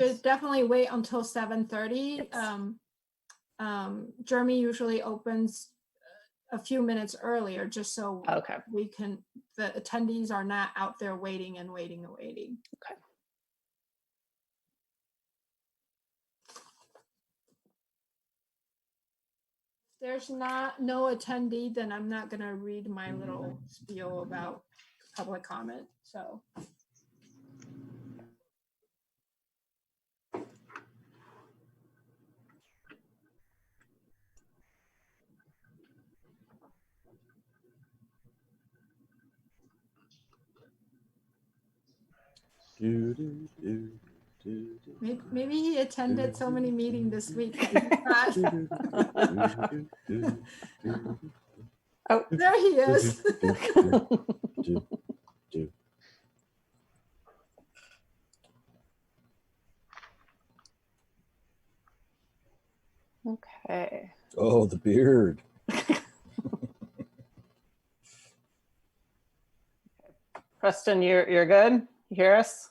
should definitely wait until 7:30. Jeremy usually opens a few minutes earlier, just so Okay. we can, the attendees are not out there waiting and waiting and waiting. Okay. If there's no attendee, then I'm not gonna read my little spiel about public comment, so. Maybe he attended so many meetings this week that he forgot. Oh, There he is. okay. Oh, the beard. Preston, you're good? You hear us?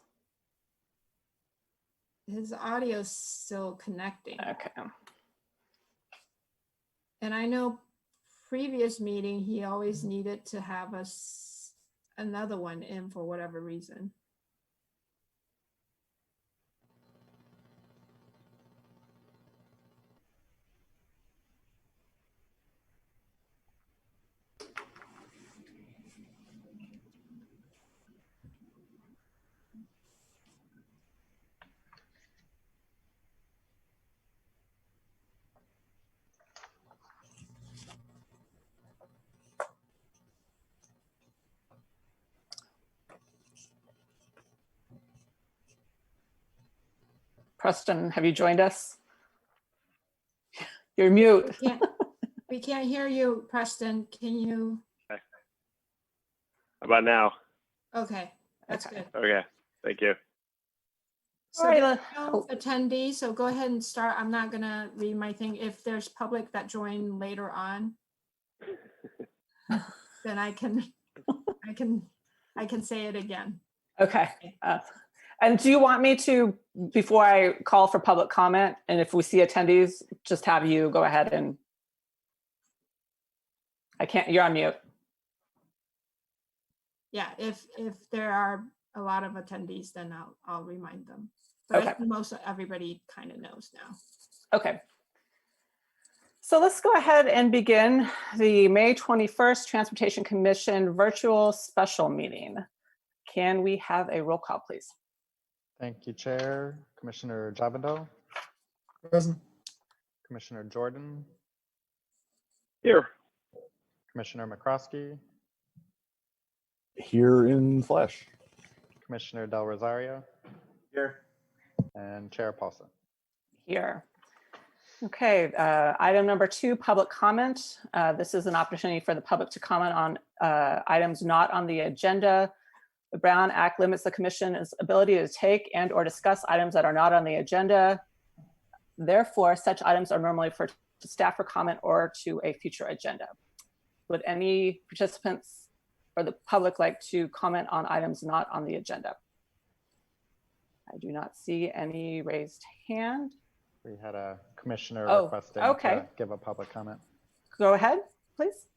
His audio's still connecting. Okay. And I know previous meeting, he always needed to have us another one in for whatever reason. Preston, have you joined us? You're mute. We can't hear you, Preston. Can you? Okay. How about now? Okay, that's Okay. good. Okay, thank you. So All right, there's no attendee, so go ahead and start. I'm not gonna read my thing. If there's public that join later on, then I can say it again. Okay. And do you want me to, before I call for public comment, and if we see attendees, just have you go ahead and, you're on mute. Yeah, if there are a lot of attendees, then I'll remind them. But Okay. I think most of everybody kind of knows now. Okay. So let's go ahead and begin the May 21st Transportation Commission virtual special meeting. Can we have a roll call, please? Thank you, Chair. Commissioner Javado. Present. Commissioner Jordan. Here. Commissioner McCroskey. Here in flesh. Commissioner Del Rosario. Here. And Chair Paulson. Here. Okay, item number 2, public comment. This is an opportunity for the public to comment on items not on the agenda. The Brown Act limits the Commission's ability to take and or discuss items that are not on the agenda. Therefore, such items are normally for staff for comment or to a future agenda. Would any participants or the public like to comment on items not on the agenda? I do not see any raised hand. We had a commissioner Oh, requesting okay. to give a public comment. Go ahead, please.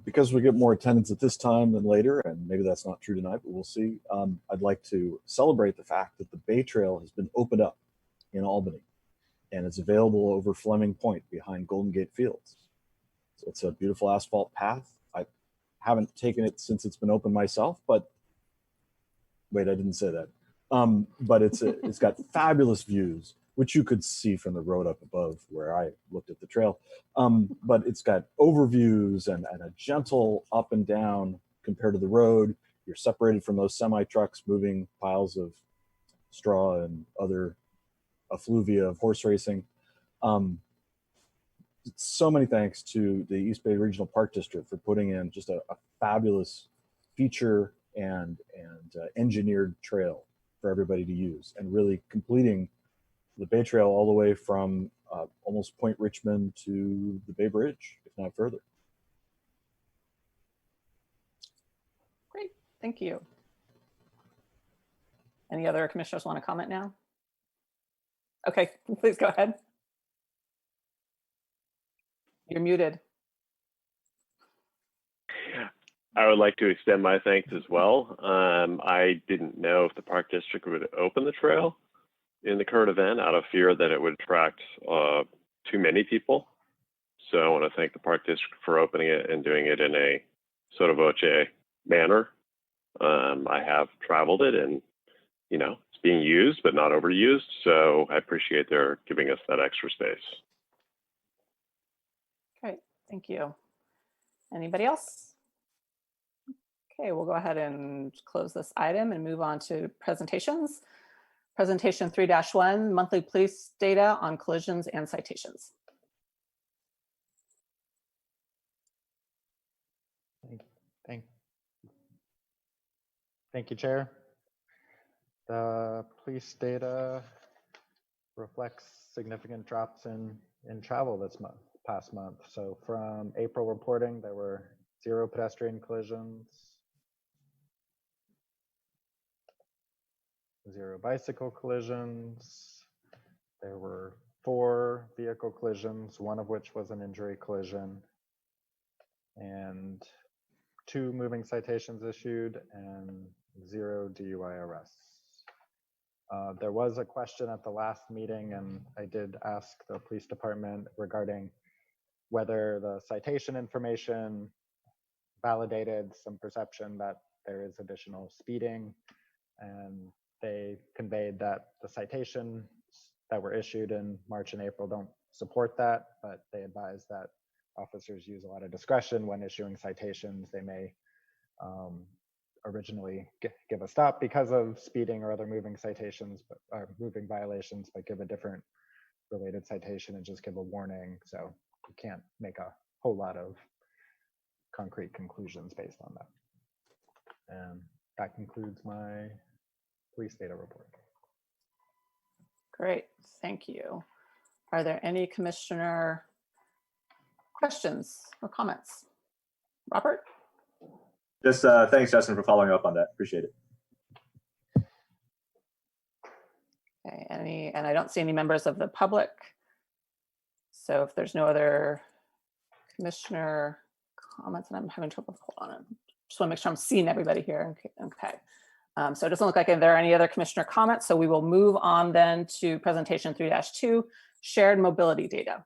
Because we get more attendance at this time than later, and maybe that's not true tonight, but we'll see. I'd like to celebrate the fact that the Bay Trail has been opened up in Albany, and it's available over Fleming Point behind Golden Gate Fields. So it's a beautiful asphalt path. I haven't taken it since it's been open myself, but wait, I didn't say that. But it's got fabulous views, which you could see from the road up above where I looked at the trail. But it's got overviews and a gentle up and down compared to the road. You're separated from those semi trucks moving piles of straw and other effluvia of horse racing. So many thanks to the East Bay Regional Park District for putting in just a fabulous feature and engineered trail for everybody to use, and really completing the Bay Trail all the way from almost Point Richmond to the Bay Bridge, if not further. Great, thank you. Any other commissioners want to comment now? Okay, please go ahead. You're muted. I would like to extend my thanks as well. I didn't know if the park district would open the trail in the current event out of fear that it would attract too many people. So I want to thank the park district for opening it and doing it in a sotto voce manner. I have traveled it and, you know, it's being used, but not overused. So I appreciate their giving us that extra space. Great, thank you. Anybody else? Okay, we'll go ahead and close this item and move on to presentations. Presentation 3-1, monthly police data on collisions and citations. Thank you, Chair. The police data reflects significant drops in travel this past month. So from April reporting, there were 0 pedestrian collisions, 0 bicycle collisions. There were 4 vehicle collisions, 1 of which was an injury collision, and 2 moving citations issued and 0 DUI arrests. There was a question at the last meeting, and I did ask the police department regarding whether the citation information validated some perception that there is additional speeding, and they conveyed that the citations that were issued in March and April don't support that, but they advise that officers use a lot of discretion when issuing citations. They may originally give a stop because of speeding or other moving citations, but moving violations, but give a different related citation and just give a warning. So you can't make a whole lot of concrete conclusions based on that. And that concludes my police data report. Great, thank you. Are there any commissioner questions or comments? Robert? Just thanks, Justin, for following up on that. Appreciate it. Okay, and I don't see any members of the public. So if there's no other commissioner comments, and I'm having trouble, hold on. Just want to make sure I'm seeing everybody here. Okay. So it doesn't look like there are any other commissioner comments. So we will move on then to presentation 3-2, shared mobility data.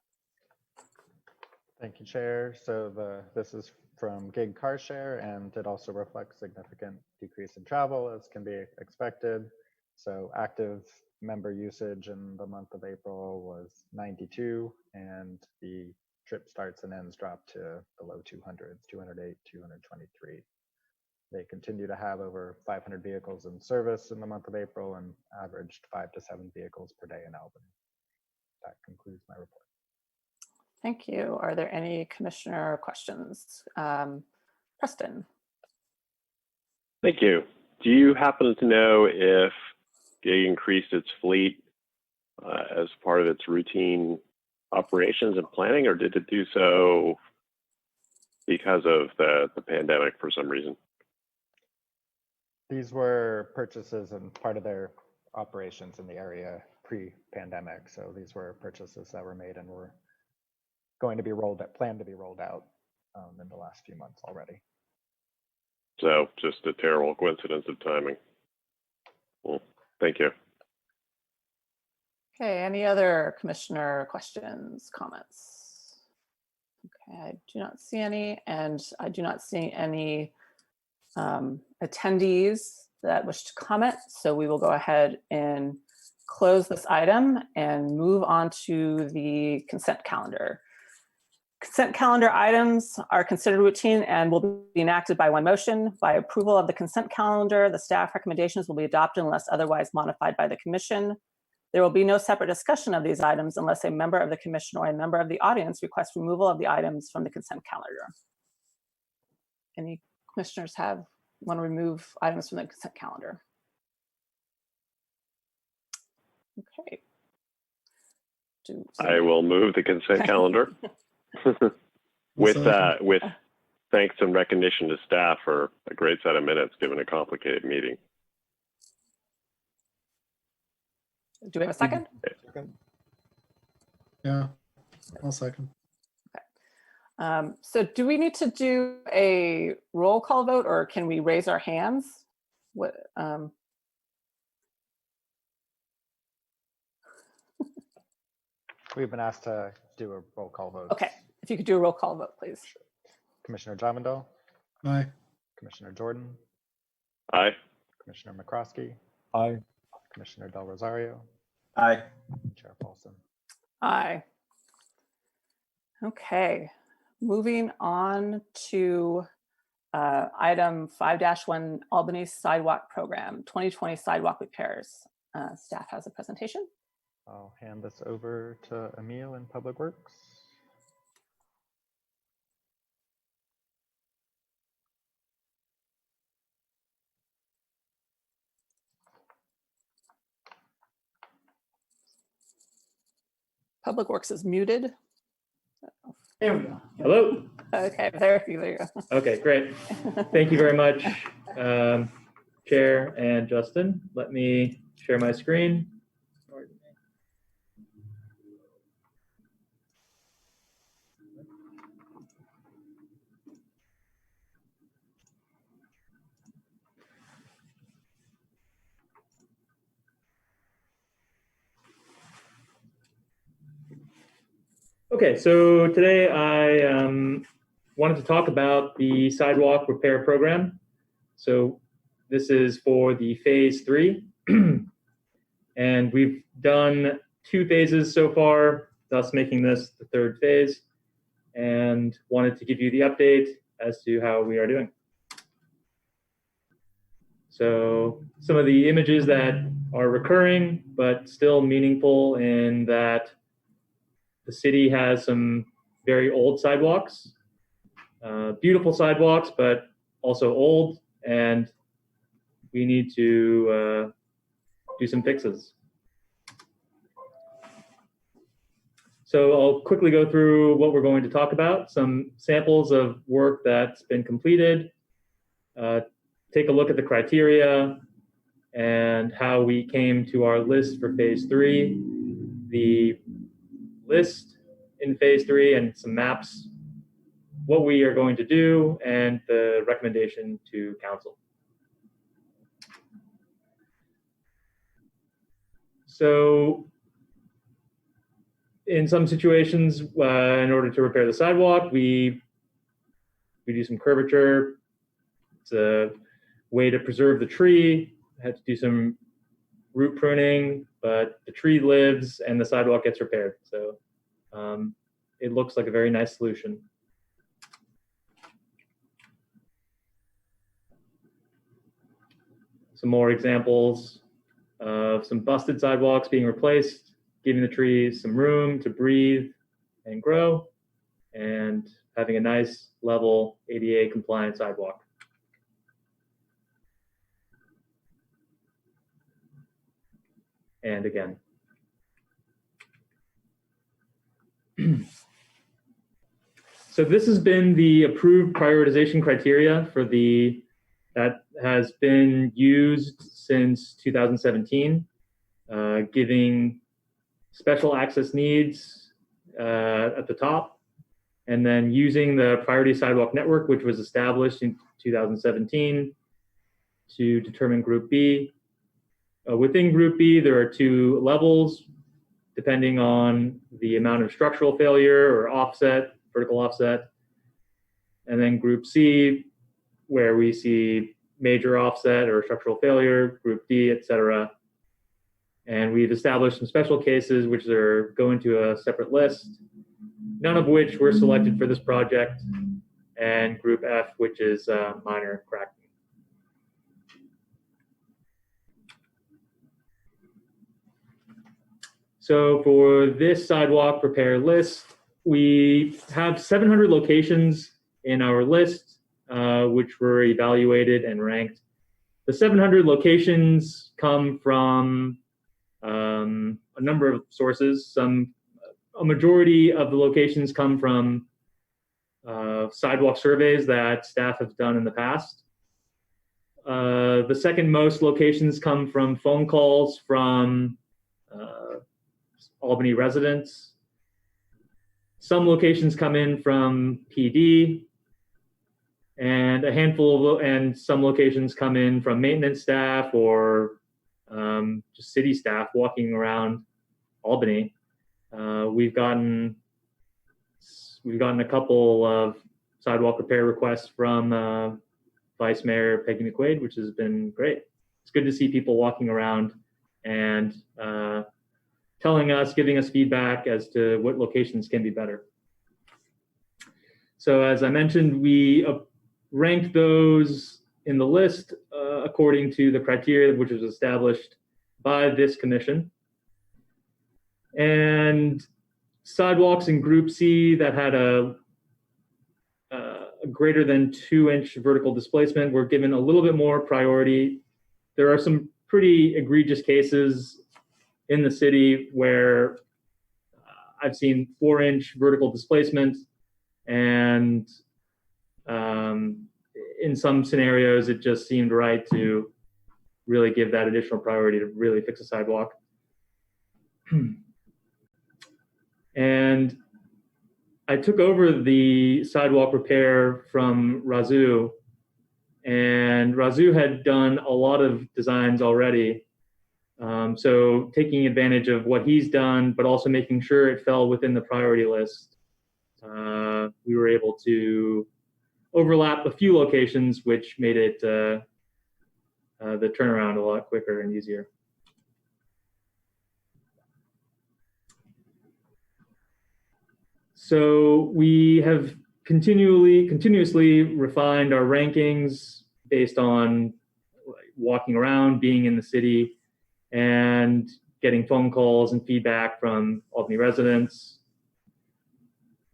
Thank you, Chair. So this is from gig car share, and it also reflects significant decrease in travel as can be expected. So active member usage in the month of April was 92, and the trip starts and ends dropped to the low 200s, 208, 223. They continue to have over 500 vehicles in service in the month of April and averaged 5 to 7 vehicles per day in Albany. That concludes my report. Thank you. Are there any commissioner questions? Preston. Thank you. Do you happen to know if GIG increased its fleet as part of its routine operations and planning, or did it do so because of the pandemic for some reason? These were purchases and part of their operations in the area pre-pandemic. So these were purchases that were made and were going to be planned to be rolled out in the last few months already. So just a terrible coincidence of timing. Well, thank you. Okay, any other commissioner questions, comments? Okay, I do not see any, and I do not see any attendees that wish to comment. So we will go ahead and close this item and move on to the consent calendar. Consent calendar items are considered routine and will be enacted by one motion. By approval of the consent calendar, the staff recommendations will be adopted unless otherwise modified by the commission. There will be no separate discussion of these items unless a member of the commission or a member of the audience requests removal of the items from the consent calendar. Any commissioners want to remove items from the consent calendar? Okay. I will move the consent calendar. with thanks and recognition to staff for a great set of minutes given a complicated meeting. Do we have a second? Yeah, I'll second. So do we need to do a roll call vote, or can we raise our hands? What? We've been asked to do a roll call vote. Okay, if you could do a roll call vote, please. Commissioner Javindal, Aye. Commissioner Jordan, Aye. Commissioner McCroskey, Aye. Commissioner Del Rosario, Aye. and Chair Paulson. Aye. Okay, moving on to item 5-1 Albany Sidewalk Program, 2020 sidewalk repairs. Staff has a presentation. I'll hand this over to Emil in Public Works. Public Works is muted. There we go. Hello. Okay, there you go. Okay, great. Thank you very much, Chair and Justin. Let me share my screen. Okay, so today I wanted to talk about the sidewalk repair program. So this is for the phase 3, and we've done 2 phases so far, thus making this the 3rd phase, and wanted to give you the update as to how we are doing. So some of the images that are recurring, but still meaningful in that the city has some very old sidewalks, beautiful sidewalks, but also old, and we need to do some fixes. So I'll quickly go through what we're going to talk about, some samples of work that's been completed, take a look at the criteria and how we came to our list for phase 3, the list in phase 3 and some maps, what we are going to do, and the recommendation to council. So in some situations, in order to repair the sidewalk, we do some curvature. It's a way to preserve the tree. Had to do some root pruning, but the tree lives and the sidewalk gets repaired. So it looks like a very nice solution. Some more examples of some busted sidewalks being replaced, giving the trees some room to breathe and grow, and having a nice, level, ADA compliant sidewalk. And again. So this has been the approved prioritization criteria for that has been used since 2017, giving special access needs at the top, and then using the priority sidewalk network, which was established in 2017 to determine Group B. Within Group B, there are 2 levels, depending on the amount of structural failure or offset, vertical offset. And then Group C, where we see major offset or structural failure, Group D, etc. And we've established some special cases, which are going to a separate list, none of which were selected for this project, and Group F, which is minor cracking. So for this sidewalk repair list, we have 700 locations in our list, which were evaluated and ranked. The 700 locations come from a number of sources. A majority of the locations come from sidewalk surveys that staff have done in the past. The second most locations come from phone calls from Albany residents. Some locations come in from PD, and some locations come in from maintenance staff or just city staff walking around Albany. We've gotten a couple of sidewalk repair requests from Vice Mayor Peggy McQuaid, which has been great. It's good to see people walking around and giving us feedback as to what locations can be better. So as I mentioned, we ranked those in the list according to the criteria which was established by this commission. And sidewalks in Group C that had a greater than 2-inch vertical displacement were given a little bit more priority. There are some pretty egregious cases in the city where I've seen 4-inch vertical displacement, and in some scenarios, it just seemed right to really give that additional priority to really fix a sidewalk. And I took over the sidewalk repair from Razu, and Razu had done a lot of designs already. So taking advantage of what he's done, but also making sure it fell within the priority list, we were able to overlap a few locations, which made it the turnaround a lot quicker and easier. So we have continuously refined our rankings based on walking around, being in the city, and getting phone calls and feedback from Albany residents.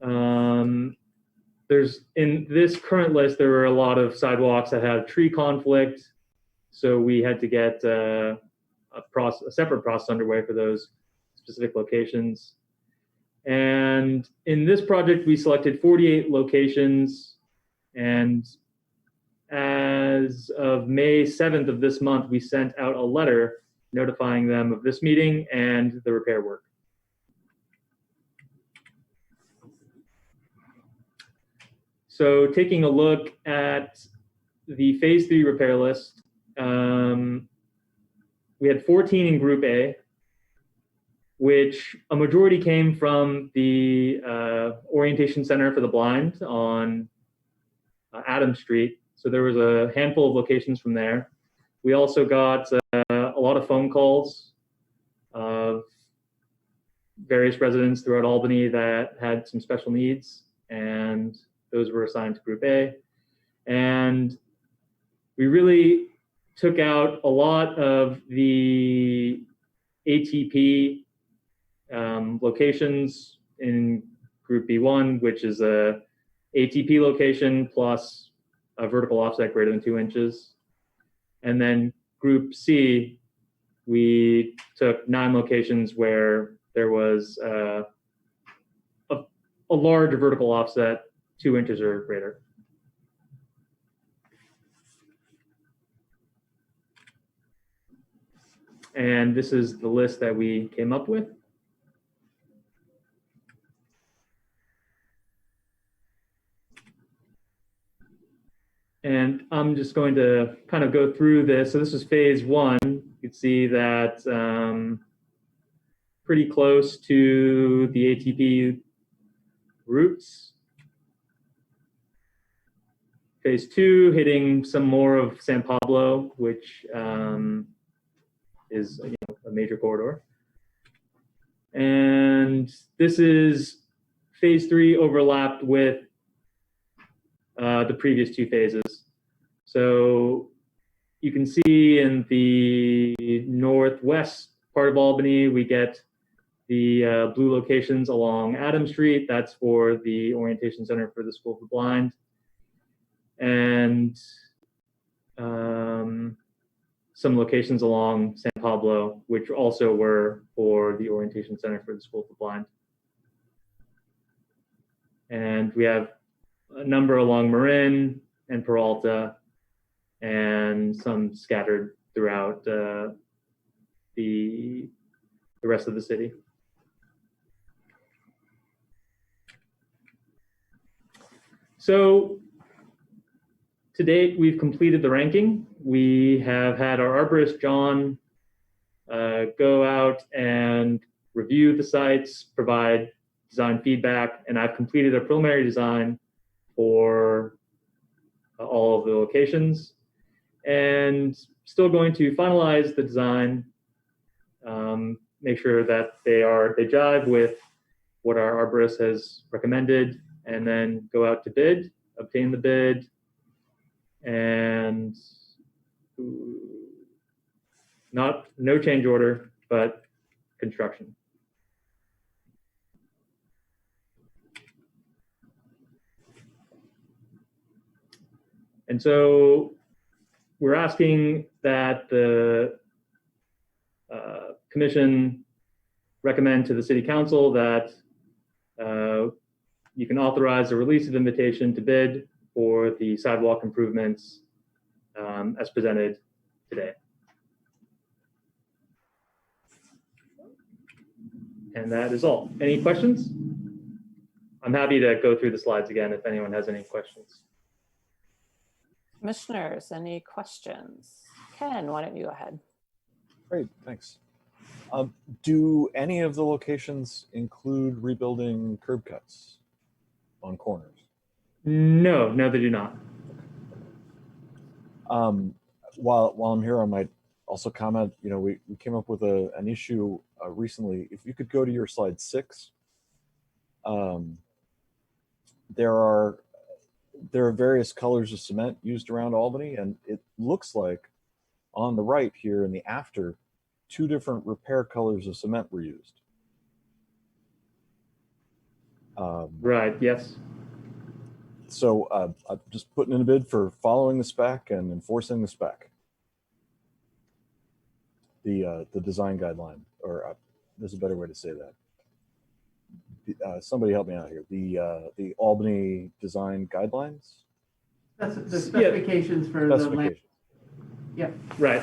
In this current list, there were a lot of sidewalks that have tree conflict, so we had to get a separate process underway for those specific locations. And in this project, we selected 48 locations, and as of May 7th of this month, we sent out a letter notifying them of this meeting and the repair work. So taking a look at the phase 3 repair list, we had 14 in Group A, which a majority came from the Orientation Center for the Blind on Adams Street. So there was a handful of locations from there. We also got a lot of phone calls of various residents throughout Albany that had some special needs, and those were assigned to Group A. And we really took out a lot of the ATP locations in Group B1, which is a ATP location plus a vertical offset greater than 2 inches. And then Group C, we took 9 locations where there was a large vertical offset, 2 inches or greater. And this is the list that we came up with. And I'm just going to kind of go through this. So this is phase 1. You can see that pretty close to the ATP routes. Phase 2, hitting some more of San Pablo, which is a major corridor. And this is phase 3 overlapped with the previous 2 phases. So you can see in the northwest part of Albany, we get the blue locations along Adams Street. That's for the Orientation Center for the School for the Blind. And some locations along San Pablo, which also were for the Orientation Center for the School for the Blind. And we have a number along Marin and Peralta, and some scattered throughout the rest of the city. So to date, we've completed the ranking. We have had our arborist, John, go out and review the sites, provide design feedback, and I've completed a preliminary design for all of the locations, and still going to finalize the design, make sure that they jive with what our arborist has recommended, and then go out to bid, obtain the bid, and no change order, but construction. And so we're asking that the commission recommend to the city council that you can authorize a release of invitation to bid for the sidewalk improvements as presented today. And that is all. Any questions? I'm happy to go through the slides again if anyone has any questions. Commissioners, any questions? Ken, why don't you go ahead? Great, thanks. Do any of the locations include rebuilding curb cuts on corners? No, they do not. While I'm here, I might also comment, we came up with an issue recently. If you could go to your slide 6, there are various colors of cement used around Albany, and it looks like on the right here in the after, 2 different repair colors of cement were used. Right, yes. So I'm just putting in a bid for following the spec and enforcing the spec. The design guideline, or there's a better way to say that. Somebody help me out here. The Albany design guidelines? That's the specifications for the land. Yeah. Right.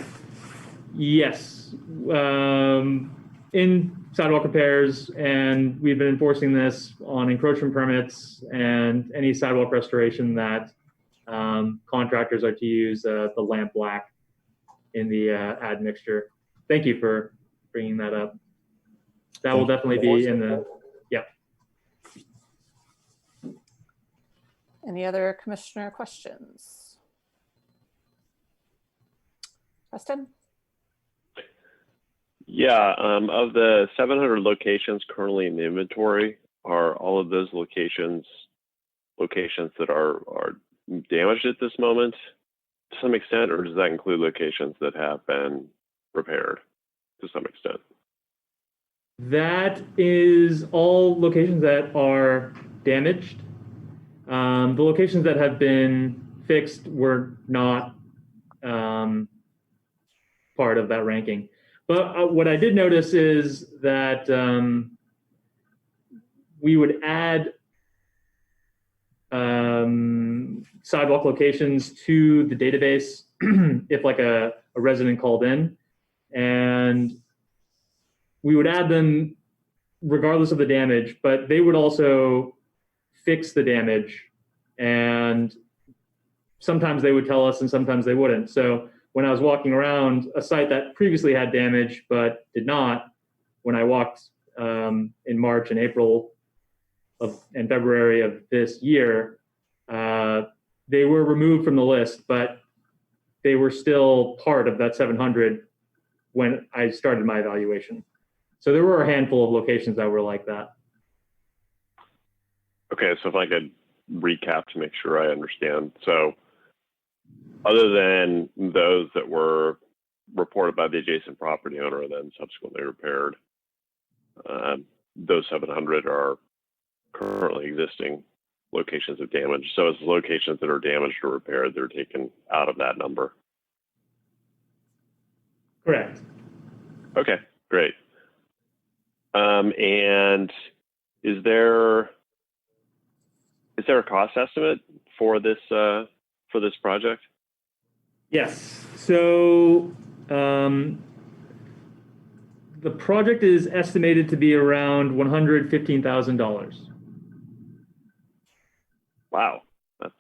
Yes. In sidewalk repairs, and we've been enforcing this on encroachment permits and any sidewalk restoration that contractors are to use the lamp black in the admixture. Thank you for bringing that up. That will definitely be in the, yeah. Any other commissioner questions? Preston? Yeah, of the 700 locations currently in the inventory, are all of those locations that are damaged at this moment to some extent, or does that include locations that have been repaired to some extent? That is all locations that are damaged. The locations that have been fixed were not part of that ranking. But what I did notice is that we would add sidewalk locations to the database if like a resident called in, and we would add them regardless of the damage, but they would also fix the damage, and sometimes they would tell us and sometimes they wouldn't. So when I was walking around a site that previously had damage but did not, when I walked in March and April and February of this year, they were removed from the list, but they were still part of that 700 when I started my evaluation. So there were a handful of locations that were like that. Okay, so if I could recap to make sure I understand. So other than those that were reported by the adjacent property owner and then subsequently repaired, those 700 are currently existing locations of damage. So it's locations that are damaged or repaired, they're taken out of that number. Correct. Okay, great. And is there a cost estimate for this project? Yes. So the project is estimated to be around $115,000. Wow. That's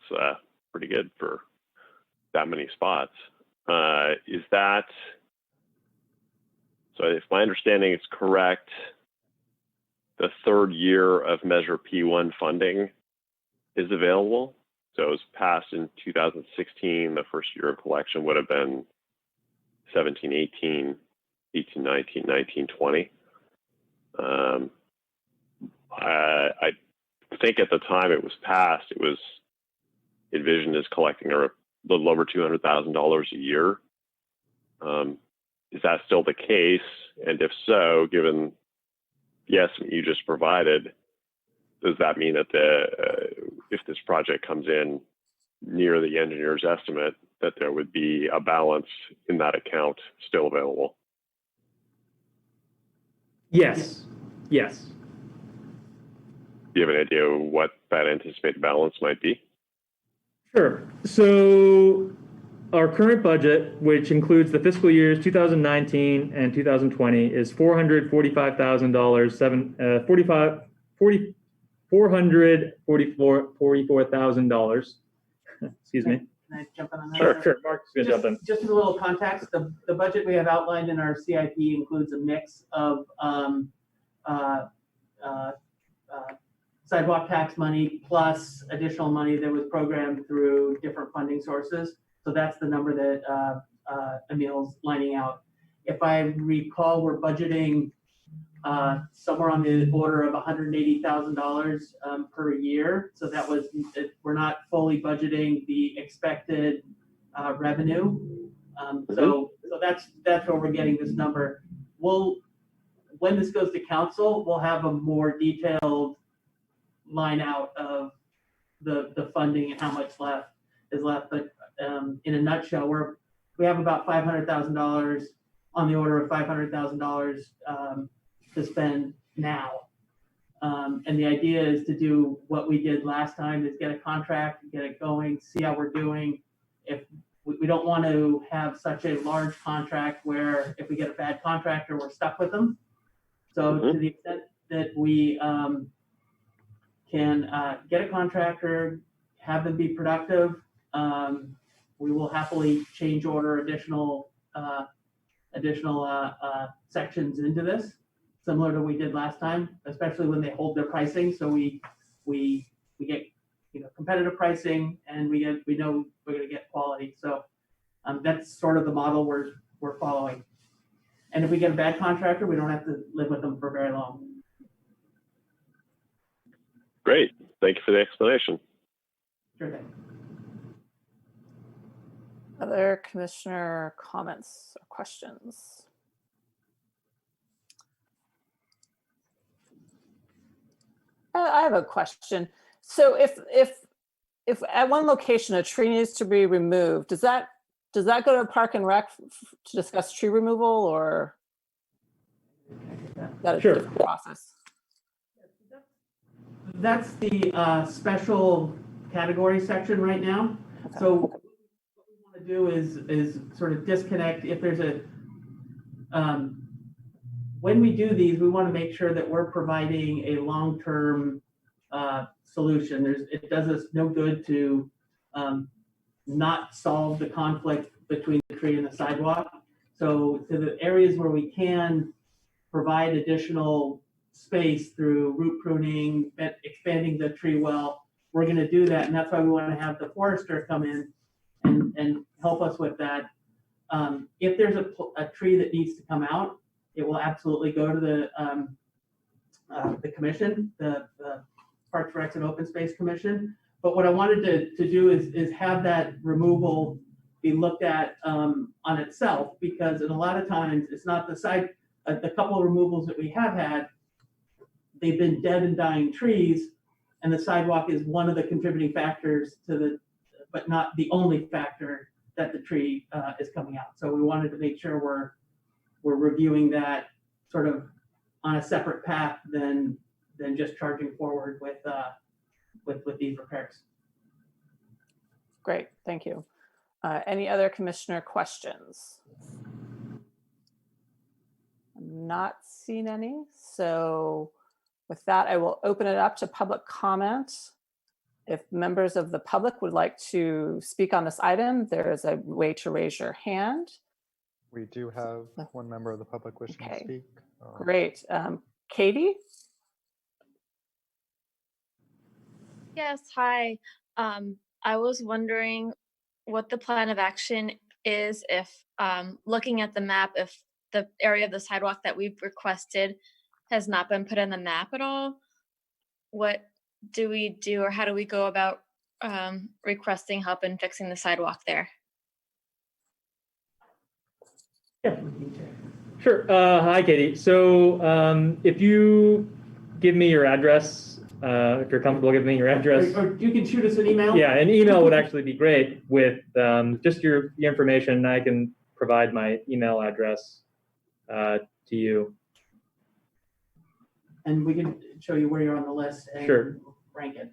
pretty good for that many spots. Is that, so if my understanding is correct, the third year of Measure P1 funding is available? So it was passed in 2016. The first year of collection would have been 17, 18, 18, 19, 19, 20. I think at the time it was passed, it was envisioned as collecting a little over $200,000 a year. Is that still the case? And if so, given the estimate you just provided, does that mean that if this project comes in near the engineer's estimate, that there would be a balance in that account still available? Yes. Yes. Do you have an idea of what that anticipated balance might be? Sure. So our current budget, which includes the fiscal years 2019 and 2020, is $444,000. Excuse me. Can I jump in on that? Sure. Mark's gonna jump in. Just as a little context, the budget we have outlined in our CIP includes a mix of sidewalk tax money plus additional money that was programmed through different funding sources. So that's the number that Emil's lining out. If I recall, we're budgeting somewhere on the order of $180,000 per year. So that was, we're not fully budgeting the expected revenue. So that's where we're getting this number. When this goes to council, we'll have a more detailed line out of the funding and how much is left. But in a nutshell, we have about $500,000, on the order of $500,000 to spend now. And the idea is to do what we did last time, is get a contract, get it going, see how we're doing. If we don't want to have such a large contract where if we get a bad contractor, we're stuck with them. So to the extent that we can get a contractor, have them be productive, we will happily change order additional sections into this, similar to what we did last time, especially when they hold their pricing. So we get competitive pricing, and we know we're going to get quality. So that's sort of the model we're following. And if we get a bad contractor, we don't have to live with them for very long. Great. Thank you for the explanation. Sure thing. Other commissioner comments or questions? I have a question. So if at one location a tree needs to be removed, does that go to Park and Rec to discuss tree removal, or is that a different process? That's the special category section right now. Okay. So what we want to do is sort of disconnect. If there's when we do these, we want to make sure that we're providing a long-term solution. It does us no good to not solve the conflict between the tree and the sidewalk. So to the areas where we can provide additional space through root pruning, expanding the tree well, we're going to do that. And that's why we want to have the forester come in and help us with that. If there's a tree that needs to come out, it will absolutely go to the commission, the Parks, Recs, and Open Space Commission. But what I wanted to do is have that removal be looked at on itself, because in a lot of times it's not the couple of removals that we have had, they've been dead and dying trees, and the sidewalk is one of the contributing factors but not the only factor that the tree is coming out. So we wanted to make sure we're reviewing that sort of on a separate path than just charging forward with these repairs. Great, thank you. Any other commissioner questions? I'm not seeing any. So with that, I will open it up to public comment. If members of the public would like to speak on this item, there is a way to raise your hand. We do have one member of the public wishing to Okay. speak. Great. Katie? Yes, hi. I was wondering what the plan of action is if, looking at the map, if the area of the sidewalk that we've requested has not been put on the map at all. What do we do, or how do we go about requesting help in fixing the sidewalk there? Yeah, sure. Hi, Katie. So if you give me your address, if you're comfortable giving me your address. Or you can shoot us an email. Yeah, an email would actually be great with just your information. I can provide my email address to you. And we can show you where you're on the list and Sure. rank it.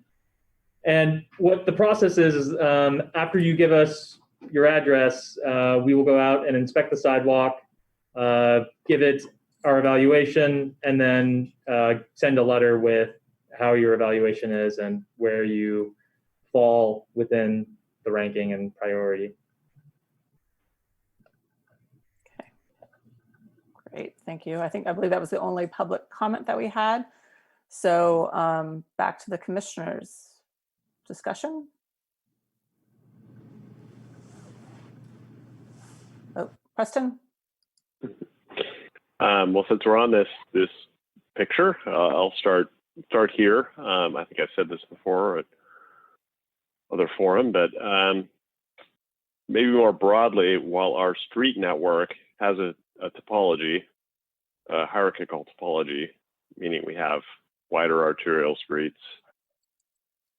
And what the process is after you give us your address, we will go out and inspect the sidewalk, give it our evaluation, and then send a letter with how your evaluation is and where you fall within the ranking and priority. Okay. Great, thank you. I believe that was the only public comment that we had. So back to the commissioners. Discussion? Oh, Preston? Well, since we're on this picture, I'll start here. I think I've said this before at other forum, but maybe more broadly, while our street network has a topology, a hierarchical topology, meaning we have wider arterial streets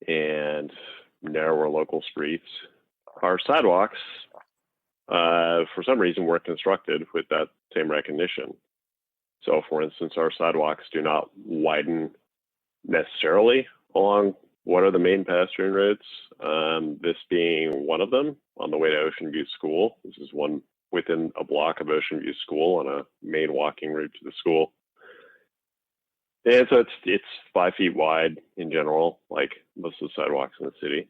and narrower local streets, our sidewalks, for some reason, were constructed with that same recognition. So, for instance, our sidewalks do not widen necessarily along what are the main pedestrian routes, this being one of them on the way to Ocean View School. This is one within a block of Ocean View School on a main walking route to the school. And so it's 5 feet wide in general, like most of the sidewalks in the city.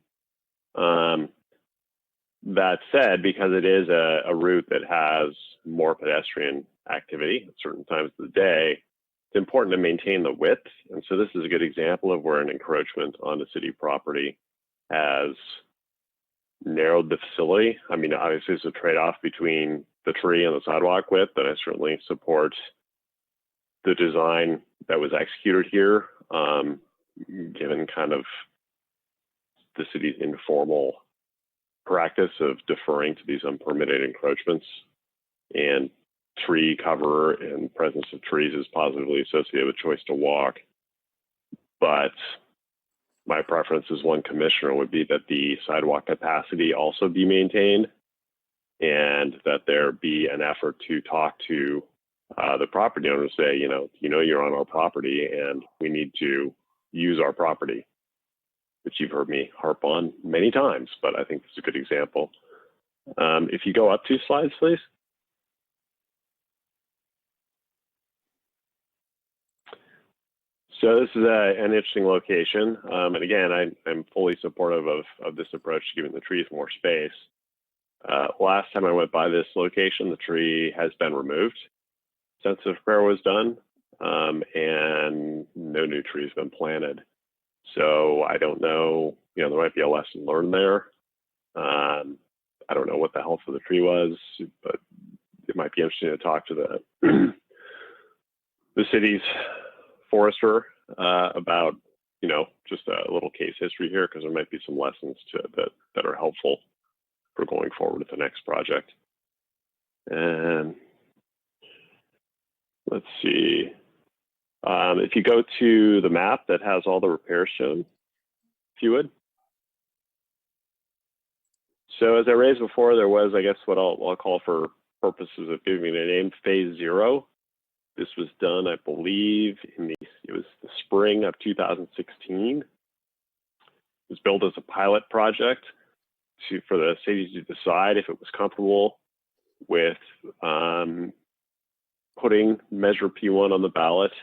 That said, because it is a route that has more pedestrian activity at certain times of the day, it's important to maintain the width. And so this is a good example of where an encroachment onto city property has narrowed the facility. I mean, obviously there's a trade-off between the tree and the sidewalk width, but I certainly support the design that was executed here, given kind of the city's informal practice of deferring to these unpermitted encroachments, and tree cover and presence of trees is positively associated with choice to walk. But my preference as one commissioner would be that the sidewalk capacity also be maintained, and that there be an effort to talk to the property owner, say, you're on our property and we need to use our property, which you've heard me harp on many times, but I think this is a good example. If you go up 2 slides, please. So this is an interesting location. And again, I'm fully supportive of this approach, giving the trees more space. Last time I went by this location, the tree has been removed since the repair was done, and no new trees have been planted. So I don't know, there might be a lesson learned there. I don't know what the health of the tree was, but it might be interesting to talk to the city's forester about, just a little case history here, because there might be some lessons that are helpful for going forward with the next project. And let's see. If you go to the map that has all the repairs shown, if you would. So as I raised before, there was, I guess, what I'll call, for purposes of giving it a name, phase 0. This was done, I believe, it was the spring of 2016. It was built as a pilot project for the city to decide if it was comfortable with putting Measure P1 on the ballot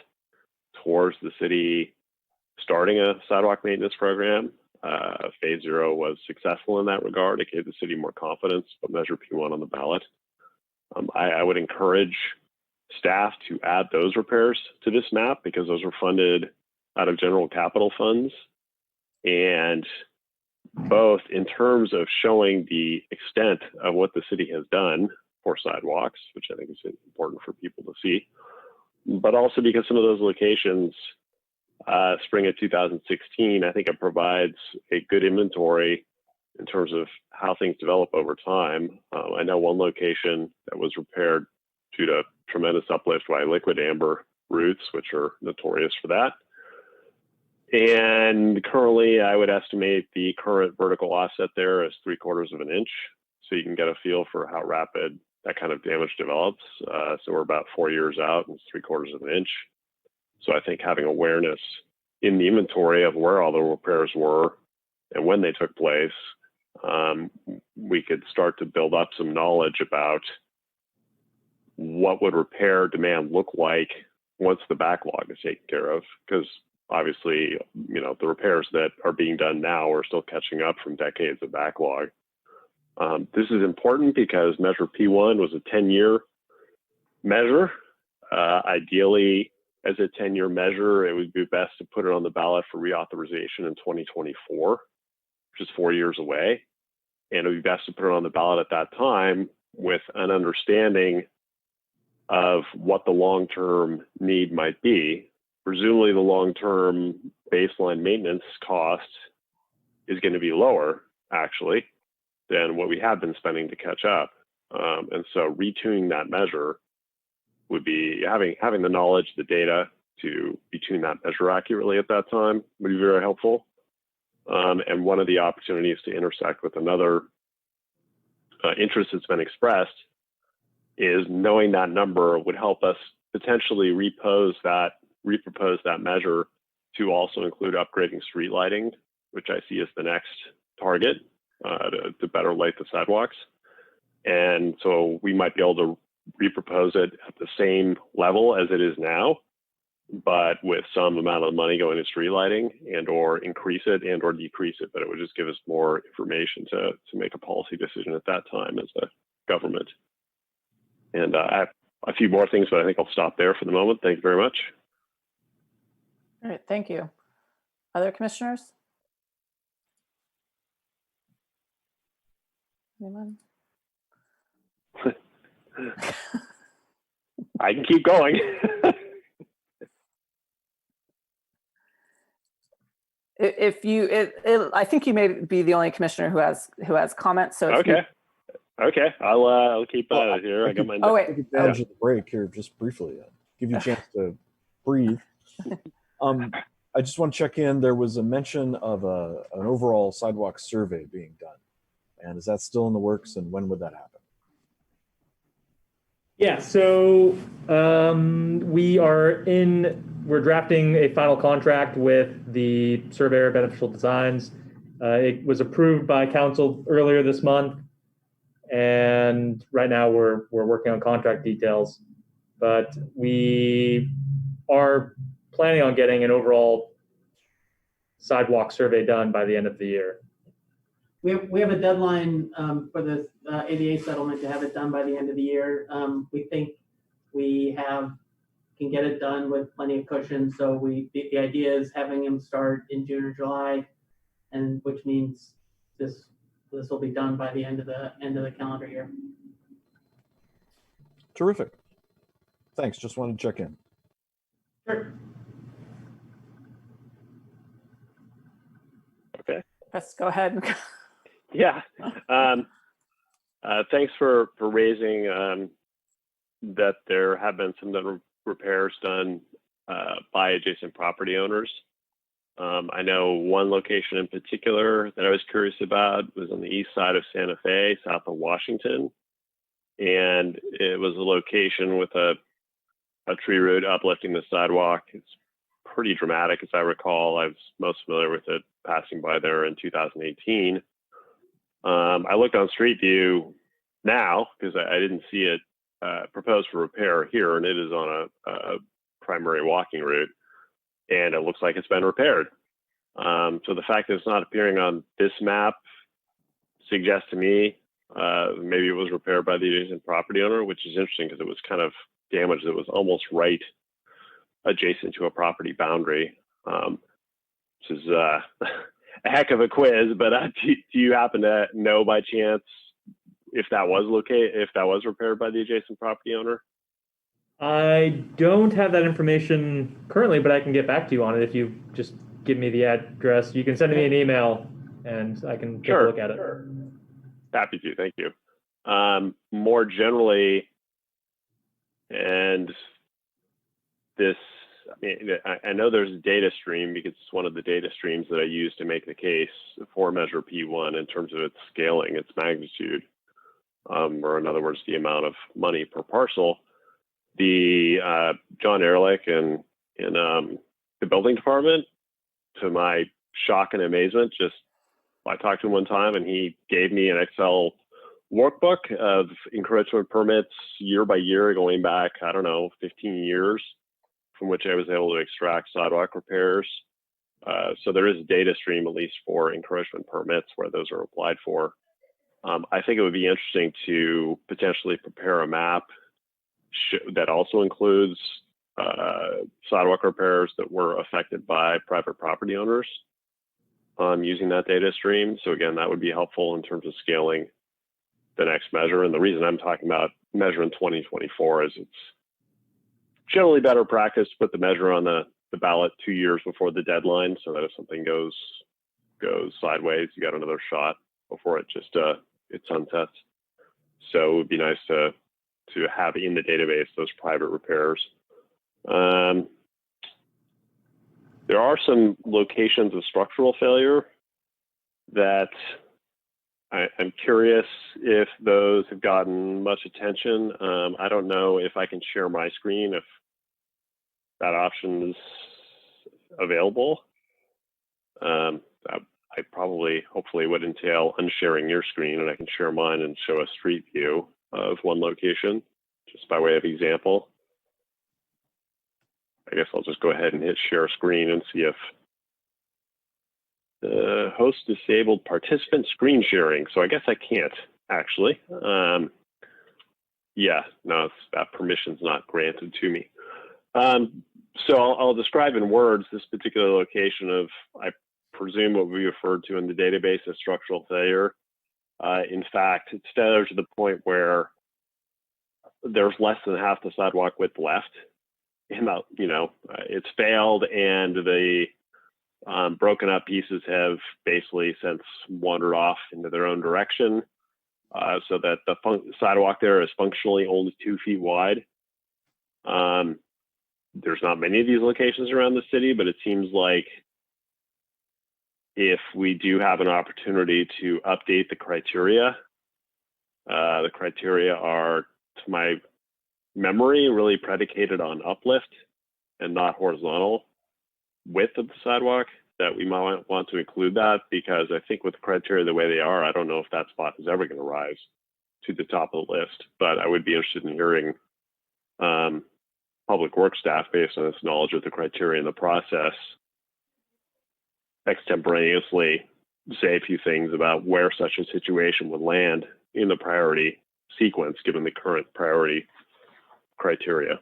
towards the city starting a sidewalk maintenance program. Phase 0 was successful in that regard. It gave the city more confidence, but Measure P1 on the ballot. I would encourage staff to add those repairs to this map because those were funded out of general capital funds. And both in terms of showing the extent of what the city has done for sidewalks, which I think is important for people to see, but also because some of those locations, spring of 2016, I think it provides a good inventory in terms of how things develop over time. I know one location that was repaired due to tremendous uplift by liquid amber roots, which are notorious for that. And currently, I would estimate the current vertical offset there as 3/4 of an inch. So you can get a feel for how rapid that kind of damage develops. So we're about 4 years out, and it's 3/4 of an inch. So I think having awareness in the inventory of where all the repairs were and when they took place, we could start to build up some knowledge about what would repair demand look like once the backlog is taken care of. Because obviously, you know, the repairs that are being done now are still catching up from decades of backlog. This is important because Measure P1 was a 10-year measure. Ideally, as a 10-year measure, it would be best to put it on the ballot for reauthorization in 2024, which is 4 years away. And it would be best to put it on the ballot at that time with an understanding of what the long-term need might be. Presumably the long-term baseline maintenance cost is going to be lower, actually, than what we have been spending to catch up. And so retuning that measure would be having the knowledge, the data to retune that measure accurately at that time would be very helpful. And one of the opportunities to intersect with another interest that's been expressed is knowing that number would help us potentially repropose that measure to also include upgrading street lighting, which I see as the next target to better light the sidewalks. And so we might be able to repropose it at the same level as it is now, but with some amount of money going to street lighting and or increase it and or decrease it. But it would just give us more information to make a policy decision at that time as a government. And I have a few more things, but I think I'll stop there for the moment. Thank you very much. All right, thank you. Other commissioners? Anyone? I can keep going. I think you may be the only commissioner who has comments. So Okay, I'll keep here. I got my. Oh wait, Take advantage of the break here just briefly. Give you a chance to breathe. I just want to check in. There was a mention of an overall sidewalk survey being done, and is that still in the works? And when would that happen? Yeah, so we're drafting a final contract with the surveyor Beneficial Designs. It was approved by council earlier this month, and right now we're working on contract details. But we are planning on getting an overall sidewalk survey done by the end of the year. We have a deadline for the ADA settlement to have it done by the end of the year. We think we can get it done with plenty of cushion. So the idea is having them start in June or July, and which means this will be done by the end of the calendar year. Terrific. Thanks. Just wanted to check in. Sure. Okay. Let's go ahead. Yeah. Thanks for raising that there have been some repairs done by adjacent property owners. I know one location in particular that I was curious about was on the east side of Santa Fe, south of Washington. And it was a location with a tree root uplifting the sidewalk. It's pretty dramatic, as I recall. I was most familiar with it passing by there in 2018. I looked on Street View now because I didn't see it proposed for repair here, and it is on a primary walking route, and it looks like it's been repaired. So the fact that it's not appearing on this map suggests to me maybe it was repaired by the adjacent property owner, which is interesting because it was kind of damaged. It was almost right adjacent to a property boundary. This is a heck of a quiz, but do you happen to know by chance if that was repaired by the adjacent property owner? I don't have that information currently, but I can get back to you on it if you just give me the address. You can send me an email and I can take a look at it. Happy to, thank you. More generally, and this, I know there's a data stream because it's one of the data streams that I use to make the case for Measure P1 in terms of its scaling, its magnitude, or in other words, the amount of money per parcel. The John Ehrlich in the building department, to my shock and amazement, I talked to him one time and he gave me an Excel workbook of encroachment permits year by year going back, I don't know, 15 years, from which I was able to extract sidewalk repairs. So there is a data stream, at least for encroachment permits, where those are applied for. I think it would be interesting to potentially prepare a map that also includes sidewalk repairs that were affected by private property owners using that data stream. So again, that would be helpful in terms of scaling the next measure. And the reason I'm talking about measure in 2024 is it's generally better practice to put the measure on the ballot 2 years before the deadline, so that if something goes sideways, you got another shot before it just it sunsets. So it would be nice to have in the database those private repairs. There are some locations of structural failure that I'm curious if those have gotten much attention. I don't know if I can share my screen, if that option is available. I probably, hopefully would entail unsharing your screen, and I can share mine and show a street view of one location, just by way of example. I guess I'll just go ahead and hit share screen and see if the host disabled participant screen sharing. So I guess I can't actually. Yeah, no, that permission's not granted to me. So I'll describe in words this particular location of, I presume, what we referred to in the database as structural failure. In fact, it's failure to the point where there's less than half the sidewalk width left. It's failed, and the broken up pieces have basically since wandered off into their own direction, so that the sidewalk there is functionally only 2 feet wide. There's not many of these locations around the city, but it seems like if we do have an opportunity to update the criteria are, to my memory, really predicated on uplift and not horizontal width of the sidewalk, that we might want to include that, because I think with the criteria the way they are, I don't know if that spot is ever going to rise to the top of the list. But I would be interested in hearing public works staff, based on its knowledge of the criteria and the process, extemporaneously say a few things about where such a situation would land in the priority sequence, given the current priority criteria.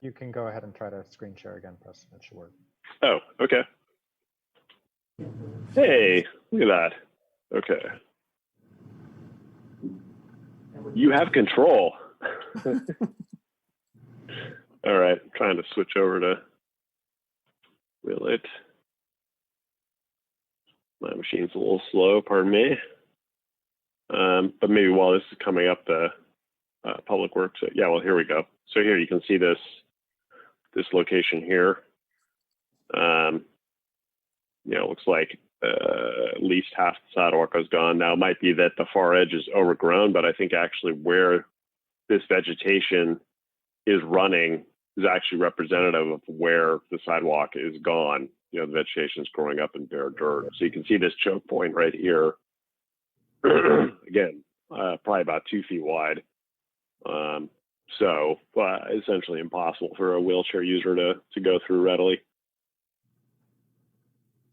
You can go ahead and try to screen share again, Preston. It should work. Oh, okay. Hey, look at that. Okay. You have control. All right, I'm trying to switch over to will it. My machine's a little slow, pardon me. But maybe while this is coming up, the public works. Yeah, well, here we go. So here you can see this location here. It looks like at least half the sidewalk is gone. Now, it might be that the far edge is overgrown, but I think actually where this vegetation is running is actually representative of where the sidewalk is gone. The vegetation is growing up in bare dirt. So you can see this choke point right here. Again, probably about 2 feet wide. So essentially impossible for a wheelchair user to go through readily.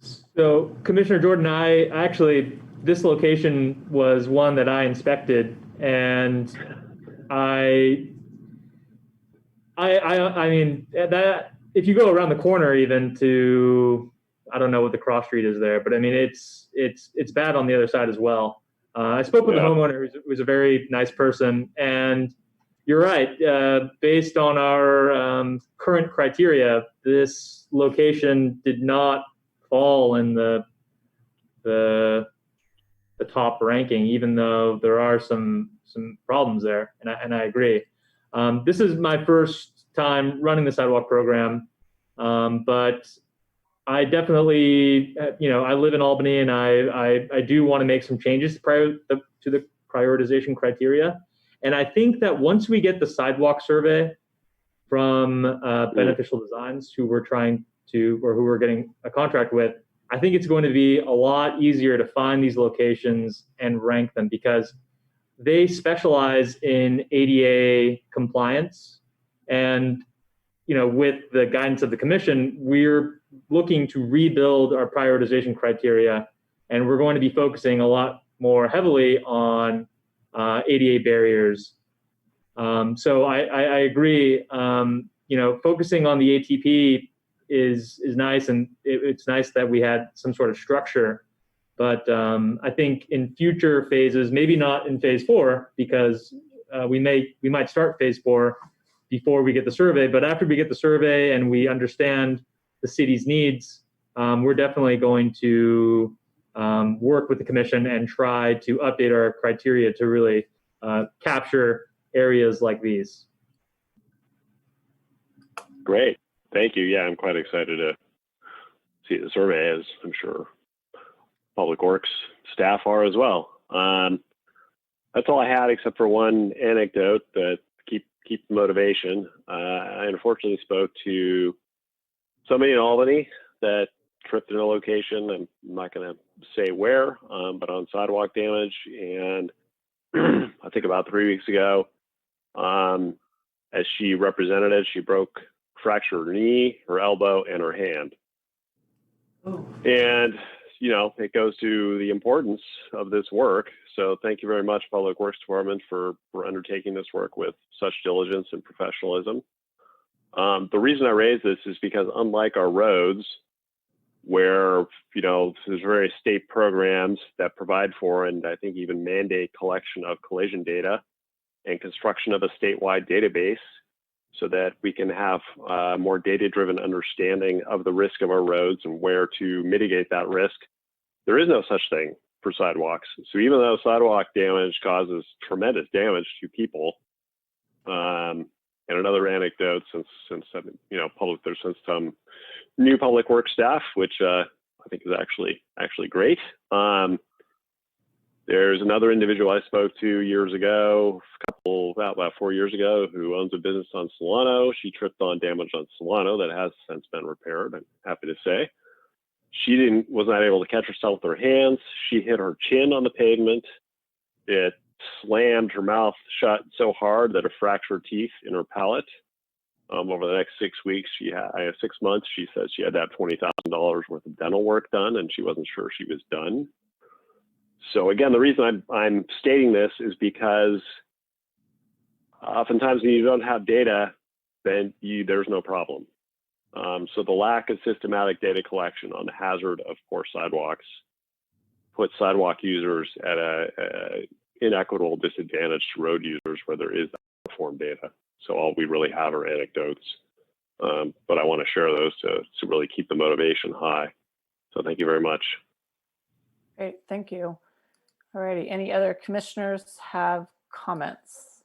So Commissioner Jordan, I actually, this location was one that I inspected, and I mean, that if you go around the corner even to, I don't know what the cross street is there, but I mean, it's bad on the other side as well. I spoke with the homeowner who's a very nice person, and you're right. Based on our current criteria, this location did not fall in the top ranking, even though there are some problems there, and I agree. This is my first time running the sidewalk program, but I definitely, I live in Albany, and I do want to make some changes to the prioritization criteria. And I think that once we get the sidewalk survey from Beneficial Designs, who we're getting a contract with, I think it's going to be a lot easier to find these locations and rank them, because they specialize in ADA compliance. And, with the guidance of the commission, we're looking to rebuild our prioritization criteria, and we're going to be focusing a lot more heavily on ADA barriers. So I agree. Focusing on the ATP is nice, and it's nice that we had some sort of structure. But I think in future phases, maybe not in phase 4, because we might start phase 4 before we get the survey. But after we get the survey and we understand the city's needs, we're definitely going to work with the commission and try to update our criteria to really capture areas like these. Great. Thank you. Yeah, I'm quite excited to see the survey, as I'm sure Public Works staff are as well. That's all I had, except for one anecdote that keep the motivation. I unfortunately spoke to somebody in Albany that tripped in a location. I'm not going to say where, but on sidewalk damage. And I think about 3 weeks ago, as she represented it, she fractured her knee, her elbow, and her hand. Oh. And, it goes to the importance of this work. So thank you very much, Public Works Department, for undertaking this work with such diligence and professionalism. The reason I raise this is because, unlike our roads, where, there's various state programs that provide for, and I think even mandate, collection of collision data and construction of a statewide database, so that we can have a more data-driven understanding of the risk of our roads and where to mitigate that risk. There is no such thing for sidewalks. So even though sidewalk damage causes tremendous damage to people, and another anecdote, since there's some new Public Works staff, which I think is actually great. There's another individual I spoke to years ago, about 4 years ago, who owns a business on Solano. She tripped on damage on Solano that has since been repaired, I'm happy to say. She was not able to catch herself with her hands. She hit her chin on the pavement. It slammed her mouth shut so hard that it fractured teeth in her palate. Over the next 6 weeks, 6 months, she said she had to have $20,000 worth of dental work done, and she wasn't sure she was done. So again, the reason I'm stating this is because oftentimes when you don't have data, then there's no problem. So the lack of systematic data collection on the hazard of poor sidewalks puts sidewalk users at a inequitable disadvantage to road users where there is that uniform data. So all we really have are anecdotes, but I want to share those to really keep the motivation high. So thank you very much. Great, thank you. All righty, any other commissioners have comments?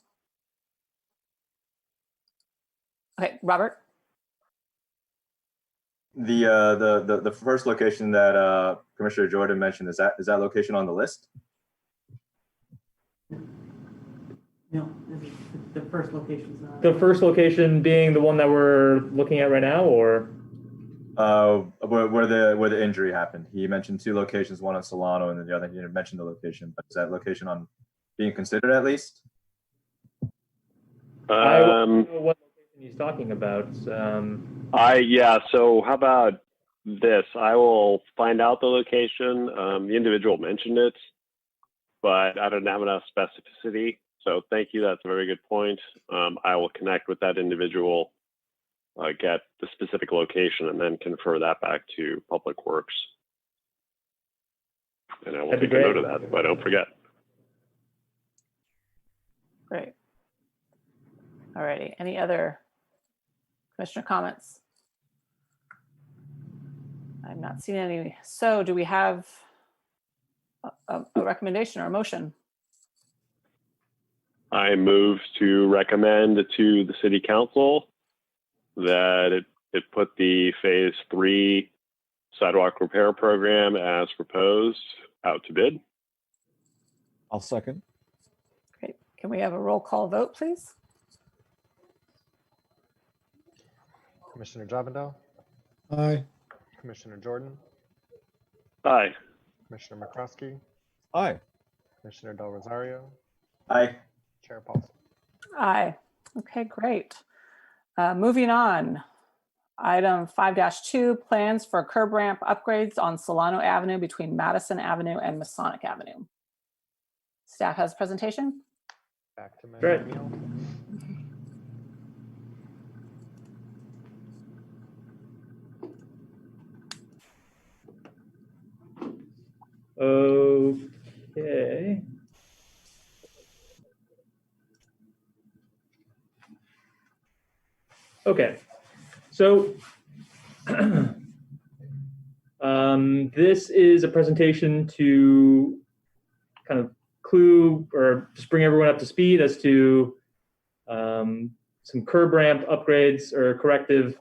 Okay, Robert? The first location that Commissioner Jordan mentioned, is that location on the list? No, the first location's not. The first location being the one that we're looking at right now, or? Where the injury happened. He mentioned 2 locations, one on Solano, and then the other, he didn't mention the location, but is that location on being considered at least? I don't know what location he's talking about. So how about this. I will find out the location. The individual mentioned it, but I don't have enough specificity. So thank you. That's a very good point. I will connect with that individual, get the specific location, and then confer that back to Public Works. And I will That'd be take a note great. of that, but don't forget. Great. All righty. Any other commissioner comments? I'm not seeing any. So do we have a recommendation or a motion? I move to recommend to the City Council that it put the Phase 3 sidewalk repair program as proposed out to bid. I'll second. Great. Can we have a roll call vote, please? Commissioner Javadel, Aye. Commissioner Jordan, Aye. Commissioner McCroskey, Aye. Commissioner Del Rosario, Aye. Chair Paulson. Aye. Okay, great. Moving on. Item 5-2, plans for curb ramp upgrades on Solano Avenue between Madison Avenue and Masonic Avenue. Staff has a presentation. Back to Great. Emil. Okay. Okay. So this is a presentation to kind of clue or just bring everyone up to speed as to some curb ramp upgrades or corrective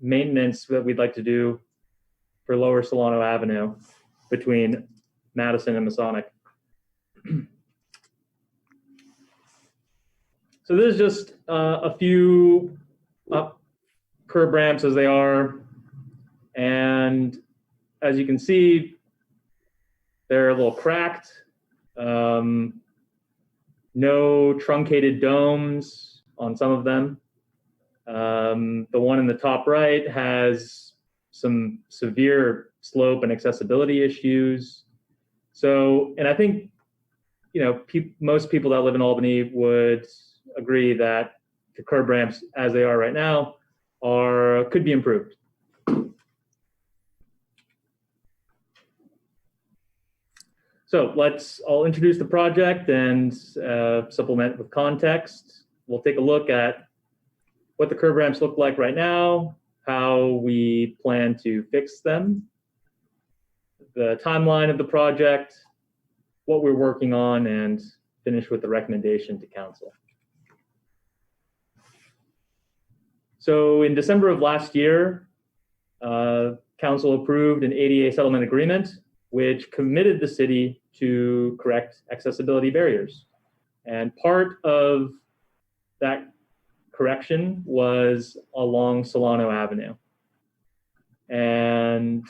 maintenance that we'd like to do for Lower Solano Avenue between Madison and Masonic. So this is just a few curb ramps as they are. And as you can see, they're a little cracked. No truncated domes on some of them. The one in the top right has some severe slope and accessibility issues. So, and I think, you know, most people that live in Albany would agree that the curb ramps as they are right now could be improved. So I'll introduce the project and supplement with context. We'll take a look at what the curb ramps look like right now, how we plan to fix them, the timeline of the project, what we're working on, and finish with the recommendation to council. So in December of last year, council approved an ADA settlement agreement, which committed the city to correct accessibility barriers. And part of that correction was along Solano Avenue. And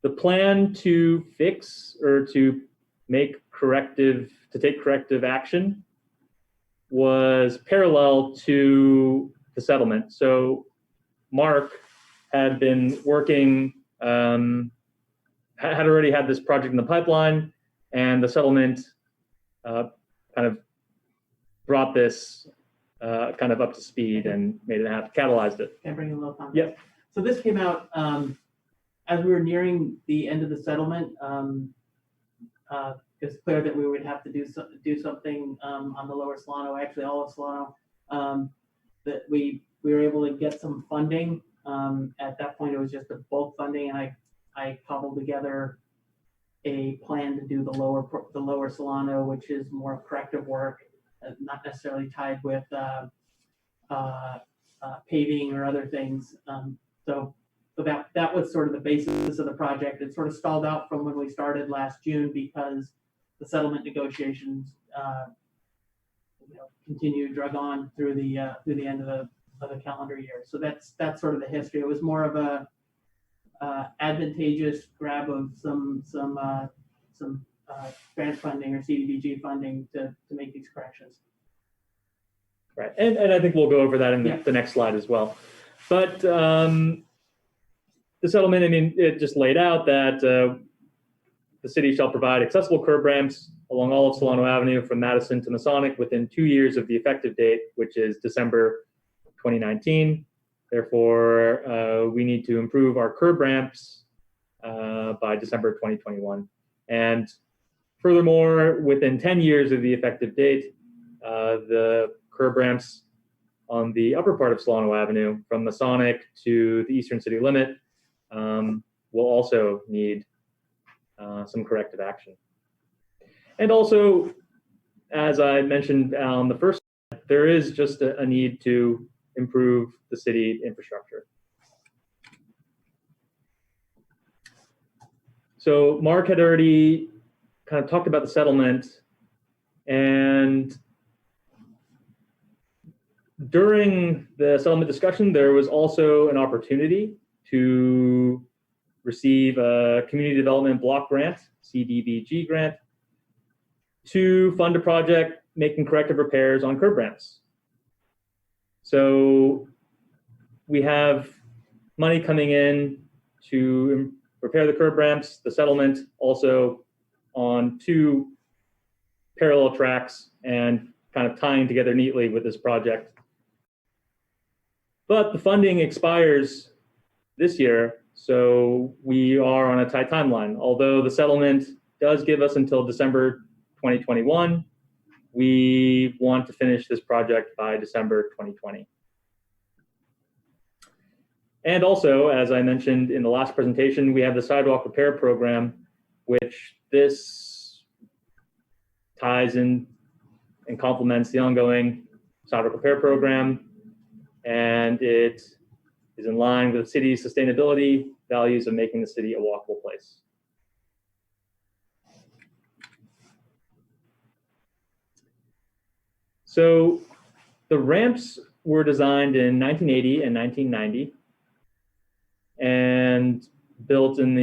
the plan to fix or to take corrective action was parallel to the settlement. So Mark had been working, had already had this project in the pipeline, and the settlement kind of brought this kind of up to speed and made it happen, catalyzed it. Can I bring in a little context? Yep. So this came out as we were nearing the end of the settlement. It was clear that we would have to do something on the Lower Solano, actually all of Solano. That we were able to get some funding. At that point, it was just a bulk funding, and I cobbled together a plan to do the lower Solano, which is more corrective work, not necessarily tied with paving or other things. So that was sort of the basis of the project. It sort of stalled out from when we started last June because the settlement negotiations drug on through the end of the calendar year. So that's sort of the history. It was more of a advantageous grab of some grant funding or CDBG funding to make these corrections. Right, and I think we'll go over that in the next slide as well. But the settlement, I mean, it just laid out that the city shall provide accessible curb ramps along all of Solano Avenue from Madison to Masonic within 2 years of the effective date, which is December 2019. Therefore, we need to improve our curb ramps by December 2021. And furthermore, within 10 years of the effective date, the curb ramps on the upper part of Solano Avenue from Masonic to the eastern city limit will also need some corrective action. And also, as I mentioned on the first, there is just a need to improve the city infrastructure. So Mark had already kind of talked about the settlement, and during the settlement discussion, there was also an opportunity to receive a community development block grant, CDBG grant, to fund a project making corrective repairs on curb ramps. So we have money coming in to repair the curb ramps, the settlement also on 2 parallel tracks and kind of tying together neatly with this project. But the funding expires this year, so we are on a tight timeline. Although the settlement does give us until December 2021, we want to finish this project by December 2020. And also, as I mentioned in the last presentation, we have the sidewalk repair program, which this ties in and complements the ongoing sidewalk repair program. And it is in line with the city's sustainability values of making the city a walkable place. So the ramps were designed in 1980 and 1990 and built in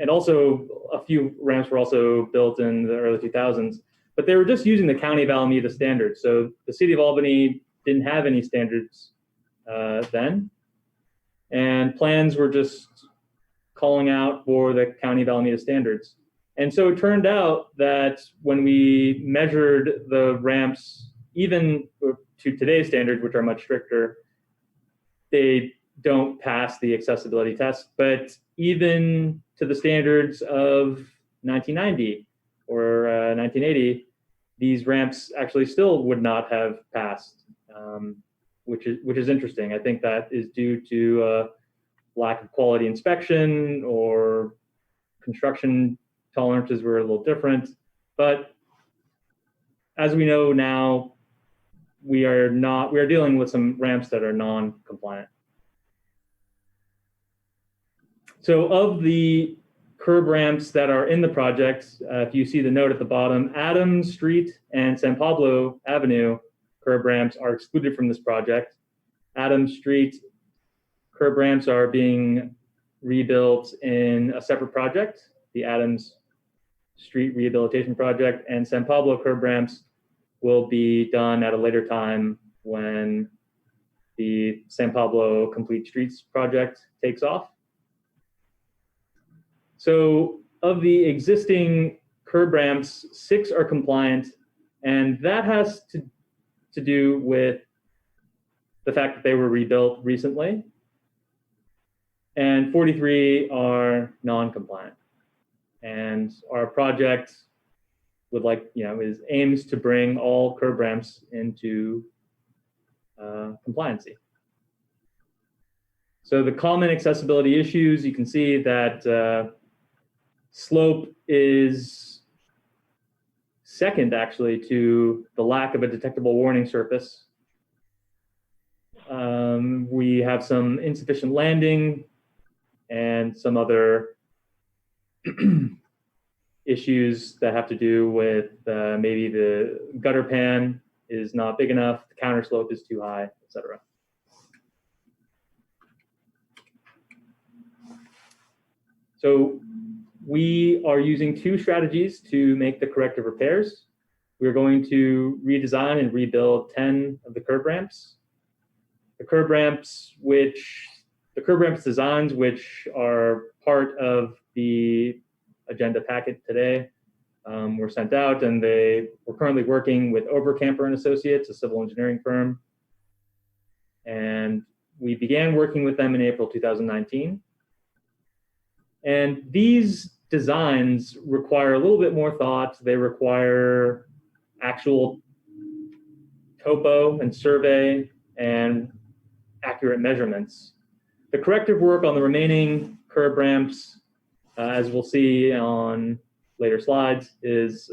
and also a few ramps were also built in the early 2000s, but they were just using the County of Alameda standards. So the city of Albany didn't have any standards then, and plans were just calling out for the County of Alameda standards. And so it turned out that when we measured the ramps, even to today's standards, which are much stricter, they don't pass the accessibility test. But even to the standards of 1990 or 1980, these ramps actually still would not have passed, which is interesting. I think that is due to lack of quality inspection, or construction tolerances were a little different. But as we know now, we are dealing with some ramps that are non-compliant. So of the curb ramps that are in the project, if you see the note at the bottom, Adams Street and San Pablo Avenue curb ramps are excluded from this project. Adams Street curb ramps are being rebuilt in a separate project, the Adams Street Rehabilitation Project, and San Pablo curb ramps will be done at a later time when the San Pablo Complete Streets project takes off. So of the existing curb ramps, 6 are compliant, and that has to do with the fact that they were rebuilt recently, and 43 are non-compliant. And our project would aims to bring all curb ramps into compliancy. So the common accessibility issues, you can see that slope is second actually to the lack of a detectable warning surface. We have some insufficient landing and some other issues that have to do with maybe the gutter pan is not big enough, the counter slope is too high, etc. So we are using 2 strategies to make the corrective repairs. We're going to redesign and rebuild 10 of the curb ramps. The curb ramps, which curb ramps designs, which are part of the agenda packet today, were sent out, and we're currently working with Overcamper and Associates, a civil engineering firm. And we began working with them in April 2019. And these designs require a little bit more thought. They require actual topo and survey and accurate measurements. The corrective work on the remaining curb ramps, as we'll see on later slides, is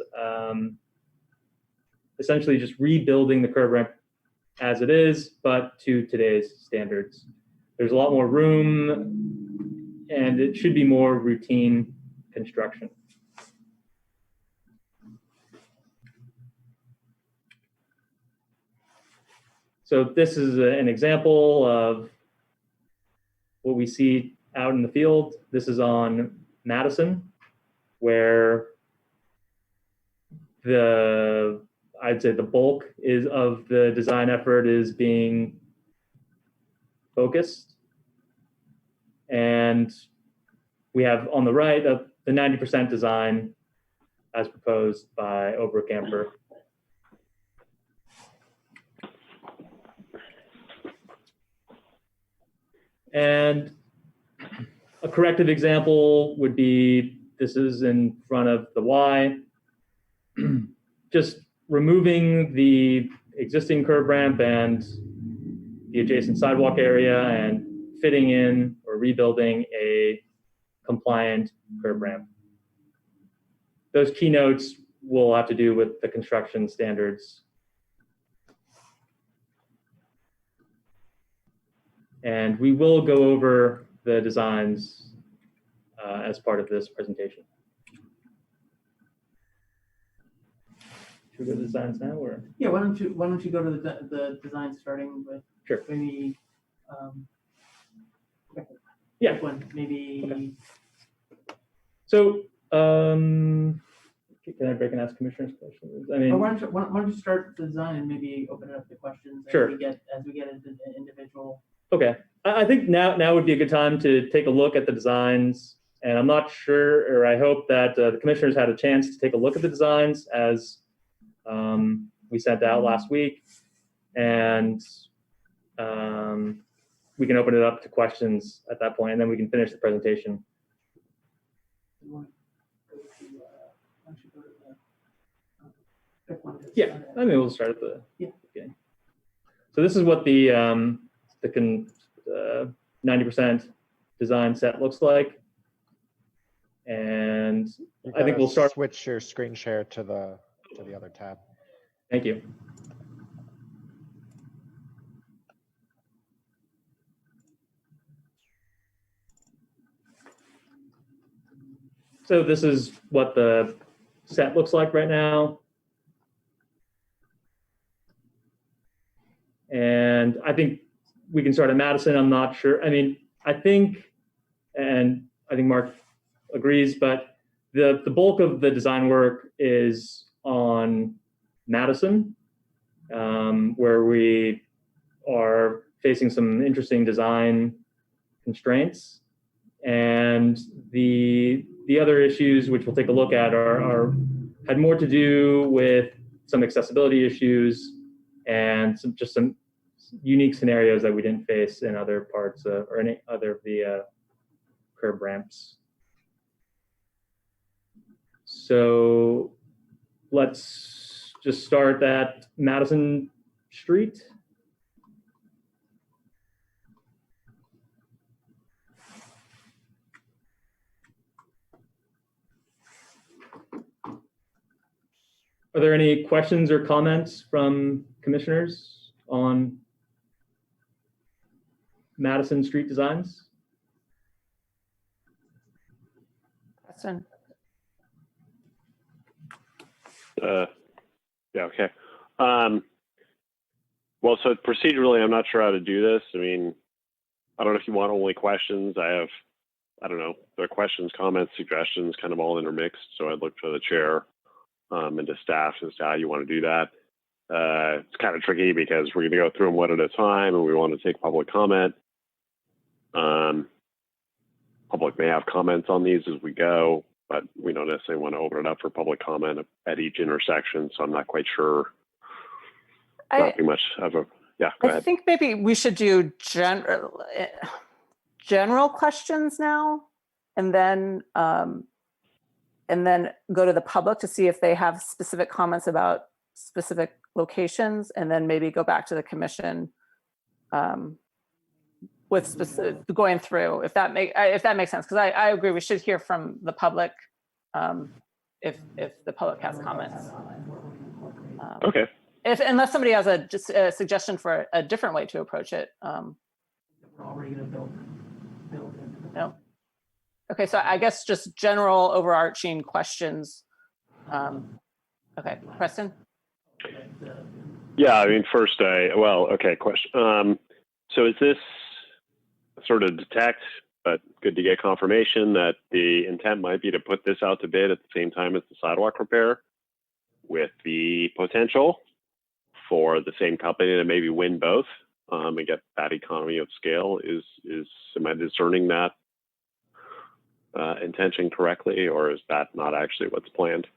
essentially just rebuilding the curb ramp as it is, but to today's standards. There's a lot more room, and it should be more routine construction. So this is an example of what we see out in the field. This is on Madison, where I'd say the bulk of the design effort is being focused. And we have on the right the 90% design as proposed by Overcamper. And a corrective example would be, this is in front of the Y, just removing the existing curb ramp and the adjacent sidewalk area and fitting in or rebuilding a compliant curb ramp. Those keynotes will have to do with the construction standards. And we will go over the designs as part of this presentation. Should we go to the designs now, or? Yeah, why don't you go to the design, starting with Sure. maybe Yeah. one, maybe. Okay. So can I break and ask commissioners questions? I mean, Or why don't you start the design and maybe open it up to questions Sure. as we get into the individual. okay. I think now would be a good time to take a look at the designs. And I'm not sure, or I hope that the commissioners had a chance to take a look at the designs as we sent out last week. And we can open it up to questions at that point, and then we can finish the presentation. Yeah, I mean, we'll start at the beginning. So this is what the 90% design set looks like. And I think we'll start. Switch your screen share to the other tab. Thank you. So this is what the set looks like right now. And I think we can start at Madison. I'm not sure. I mean, I think Mark agrees, but the bulk of the design work is on Madison, where we are facing some interesting design constraints. And the other issues, which we'll take a look at, had more to do with some accessibility issues and some unique scenarios that we didn't face in other parts or any other of the curb ramps. So let's just start at Madison Street. Are there any questions or comments from commissioners on Madison Street designs? Question. Yeah, okay. Well, so procedurally, I'm not sure how to do this. I mean, I don't know if you want only questions. I don't know, there are questions, comments, suggestions, kind of all intermixed. So I'd look to the chair and to staff as to how you want to do that. It's kind of tricky because we're going to go through them one at a time and we want to take public comment. Public may have comments on these as we go, but we don't necessarily want to open it up for public comment at each intersection. So I'm not quite sure. Not too much of a, yeah, go I ahead. think maybe we should do general questions now, and then go to the public to see if they have specific comments about specific locations, and then maybe go back to the commission with specific going through, if that makes sense, because I agree we should hear from the public if the public has comments. Okay. Unless somebody has a suggestion for a different way to approach it. We're already gonna build into the No. Okay, so I guess just general overarching questions. Okay, Preston? Yeah, I mean, first, okay, question. So is this sort of detect, but good to get confirmation that the intent might be to put this out to bid at the same time as the sidewalk repair, with the potential for the same company to maybe win both and get that economy of scale? Am I discerning that intention correctly, or is that not actually what's planned?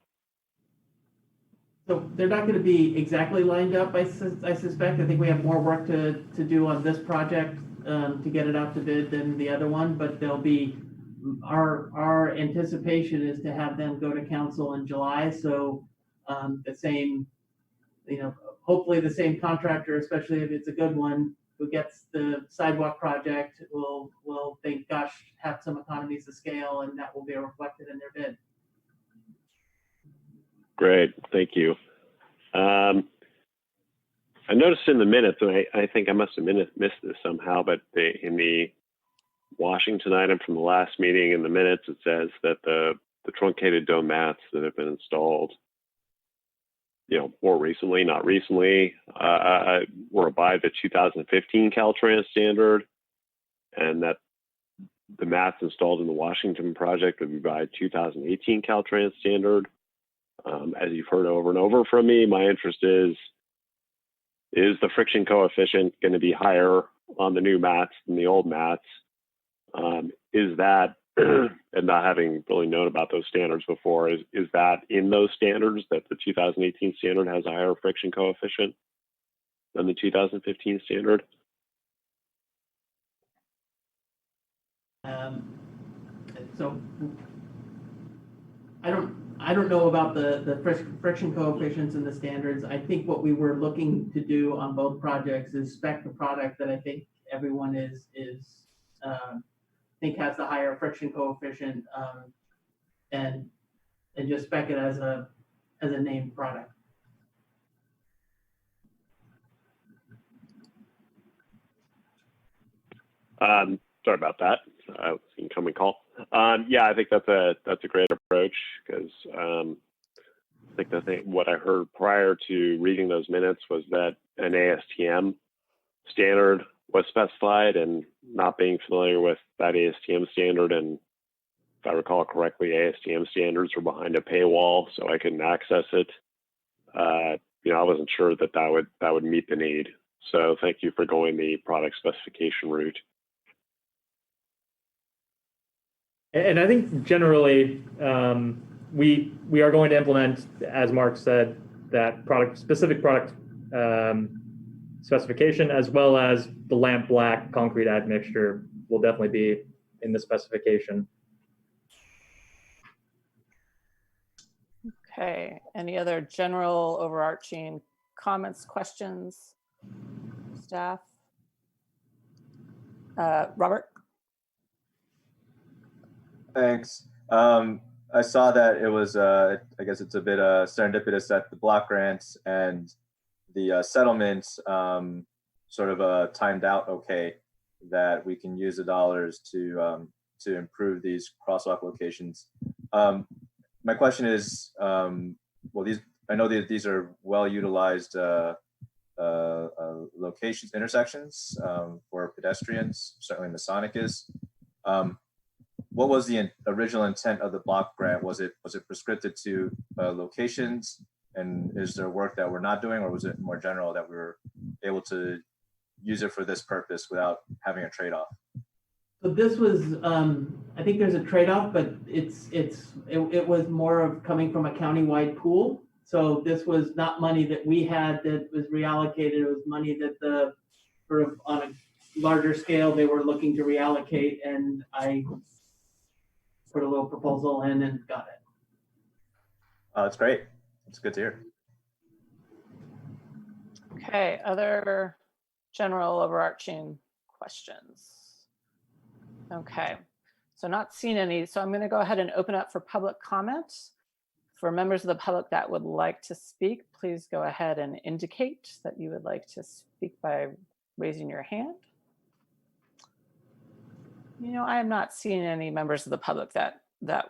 So they're not going to be exactly lined up, I suspect. I think we have more work to do on this project to get it out to bid than the other one, but they'll be, our anticipation is to have them go to council in July. So the same, hopefully the same contractor, especially if it's a good one, who gets the sidewalk project will think, gosh, have some economies of scale, and that will be reflected in their bid. Great, thank you. I noticed in the minutes, and I think I must have missed this somehow, but in the Washington item from the last meeting, in the minutes, it says that the truncated dome mats that have been installed, more recently, not recently, were by the 2015 Caltrans standard, and that the mats installed in the Washington project would be by 2018 Caltrans standard. As you've heard over and over from me, my interest is the friction coefficient going to be higher on the new mats than the old mats? Is that, and not having really known about those standards before, is that in those standards that the 2018 standard has a higher friction coefficient than the 2015 standard? So I don't know about the friction coefficients and the standards. I think what we were looking to do on both projects is spec the product that I think everyone think has the higher friction coefficient, and just spec it as a named product. Sorry about that. Incoming call. Yeah, I think that's a great approach, because I think what I heard prior to reading those minutes was that an ASTM standard was specified, and not being familiar with that ASTM standard, and if I recall correctly, ASTM standards were behind a paywall, so I couldn't access it. I wasn't sure that would meet the need. So thank you for going the product specification route. And I think generally, we are going to implement, as Mark said, that specific product specification, as well as the lamp black concrete admixture will definitely be in the specification. Okay, any other general overarching comments, questions, staff? Robert? Thanks. I saw that it was, I guess it's a bit serendipitous that the block grants and the settlements sort of timed out okay, that we can use the dollars to improve these crosswalk locations. My question is, well, I know that these are well utilized locations, intersections for pedestrians. Certainly Masonic is. What was the original intent of the block grant? Was it prescriptive to locations, and is there work that we're not doing, or was it more general that we were able to use it for this purpose without having a trade-off? So this was, I think there's a trade-off, but it was more of coming from a countywide pool. So this was not money that we had that was reallocated. It was money that the sort of on a larger scale they were looking to reallocate, and I put a little proposal in and got it. Oh, that's great. It's good to hear. Okay, other general overarching questions? Okay, so not seeing any, so I'm going to go ahead and open up for public comment. For members of the public that would like to speak, please go ahead and indicate that you would like to speak by raising your hand. You know, I am not seeing any members of the public that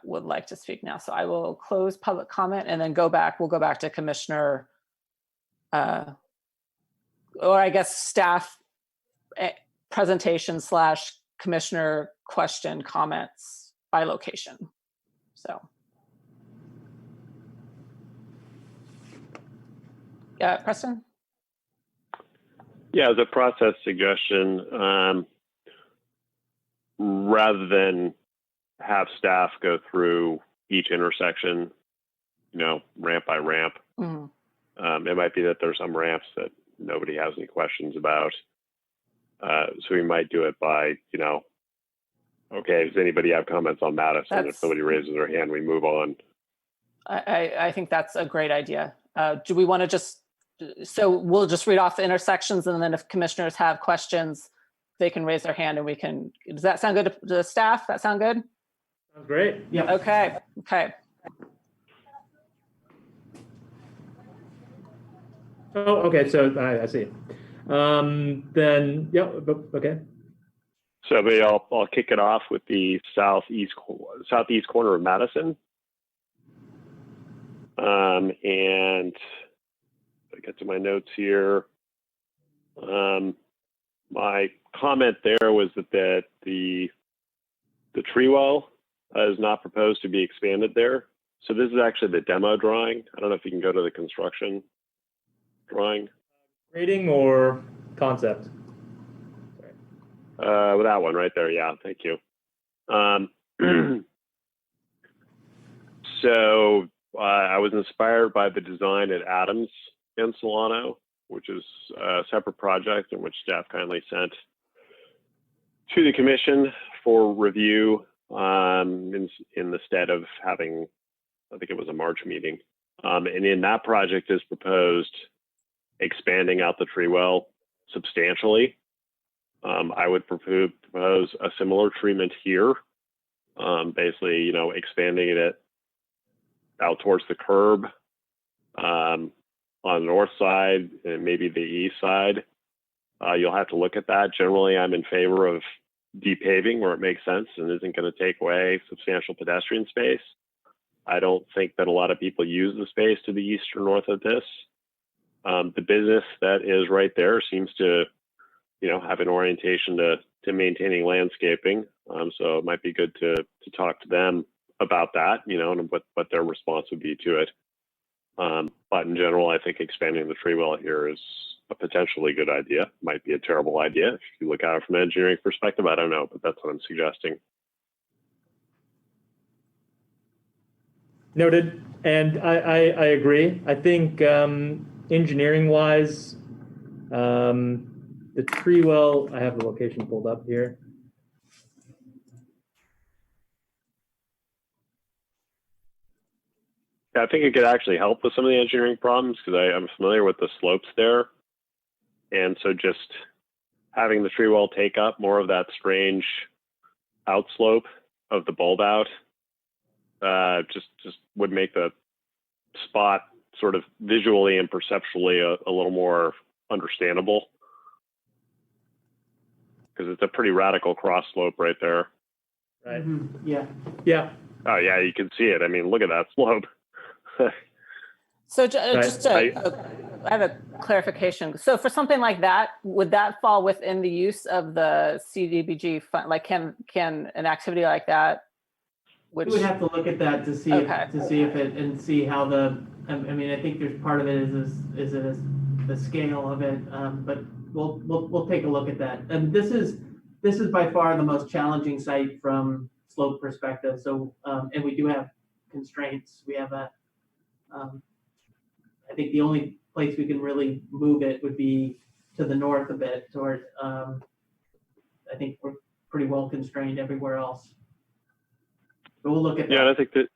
would like to speak now. So I will close public comment and then go back. We'll go back to Commissioner, or I guess staff presentation / Commissioner question comments by location. So. Yeah, Preston? Yeah, as a process suggestion, rather than have staff go through each intersection, you know, ramp by ramp, it might be that there's some ramps that nobody has any questions about. So we might do it by, you know, okay, does anybody have comments on Madison? If somebody raises their hand, we move on. I think that's a great idea. Do we want to just, so we'll just read off the intersections, and then if commissioners have questions, they can raise their hand and we can, does that sound good to the staff? That sound good? Sounds great. Yeah. Okay, okay. Oh, okay, so I see. Then, yeah, okay. So maybe I'll kick it off with the southeast corner of Madison. And I get to my notes here. My comment there was that the tree well is not proposed to be expanded there. So this is actually the demo drawing. I don't know if you can go to the construction drawing. Grading or concept? With that one right there, yeah, thank you. So I was inspired by the design at Adams in Solano, which is a separate project in which staff kindly sent to the commission for review in the stead of having, I think it was a March meeting. And in that project is proposed expanding out the tree well substantially. I would propose a similar treatment here, basically, you know, expanding it out towards the curb on the north side and maybe the east side. You'll have to look at that. Generally, I'm in favor of depaving where it makes sense and isn't going to take away substantial pedestrian space. I don't think that a lot of people use the space to the east or north of this. The business that is right there seems to, you know, have an orientation to maintaining landscaping. So it might be good to talk to them about that, you know, and what their response would be to it. But in general, I think expanding the tree well here is a potentially good idea. Might be a terrible idea if you look at it from an engineering perspective. I don't know, but that's what I'm suggesting. Noted. And I agree. I think engineering wise, the tree well, I have the location pulled up here. I think it could actually help with some of the engineering problems because I'm familiar with the slopes there. And so just having the tree well take up more of that strange outslope of the bulb out just would make the spot sort of visually and perceptually a little more understandable. Because it's a pretty radical cross slope right there. Right. Mm-hmm. Yeah. Yeah. Oh yeah, you can see it. I mean, look at that slope. So I have a clarification. So for something like that, would that fall within the use of the CDBG fund? Like, can an activity like that? Which We would have to look at that to see if it and see how the. I mean, I think there's part of it is the scale of it, but we'll take a look at that. And this is this is by far the most challenging site from slope perspective. So, and we do have constraints. We have I think the only place we can really move it would be to the north a bit toward, I think we're pretty well constrained everywhere else. But we'll look at that. Yeah, and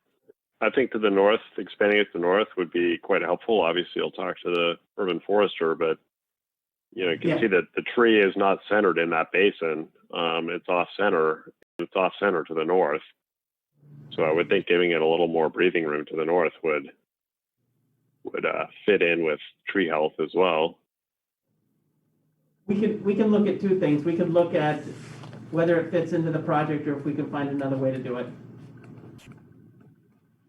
I think to the north, expanding it to the north would be quite helpful. Obviously, I'll talk to the urban forester, but you can see that the tree is not centered in that basin. It's off center. It's off center to the north. So I would think giving it a little more breathing room to the north would fit in with tree health as well. We can look at two things. We can look at whether it fits into the project or if we can find another way to do it.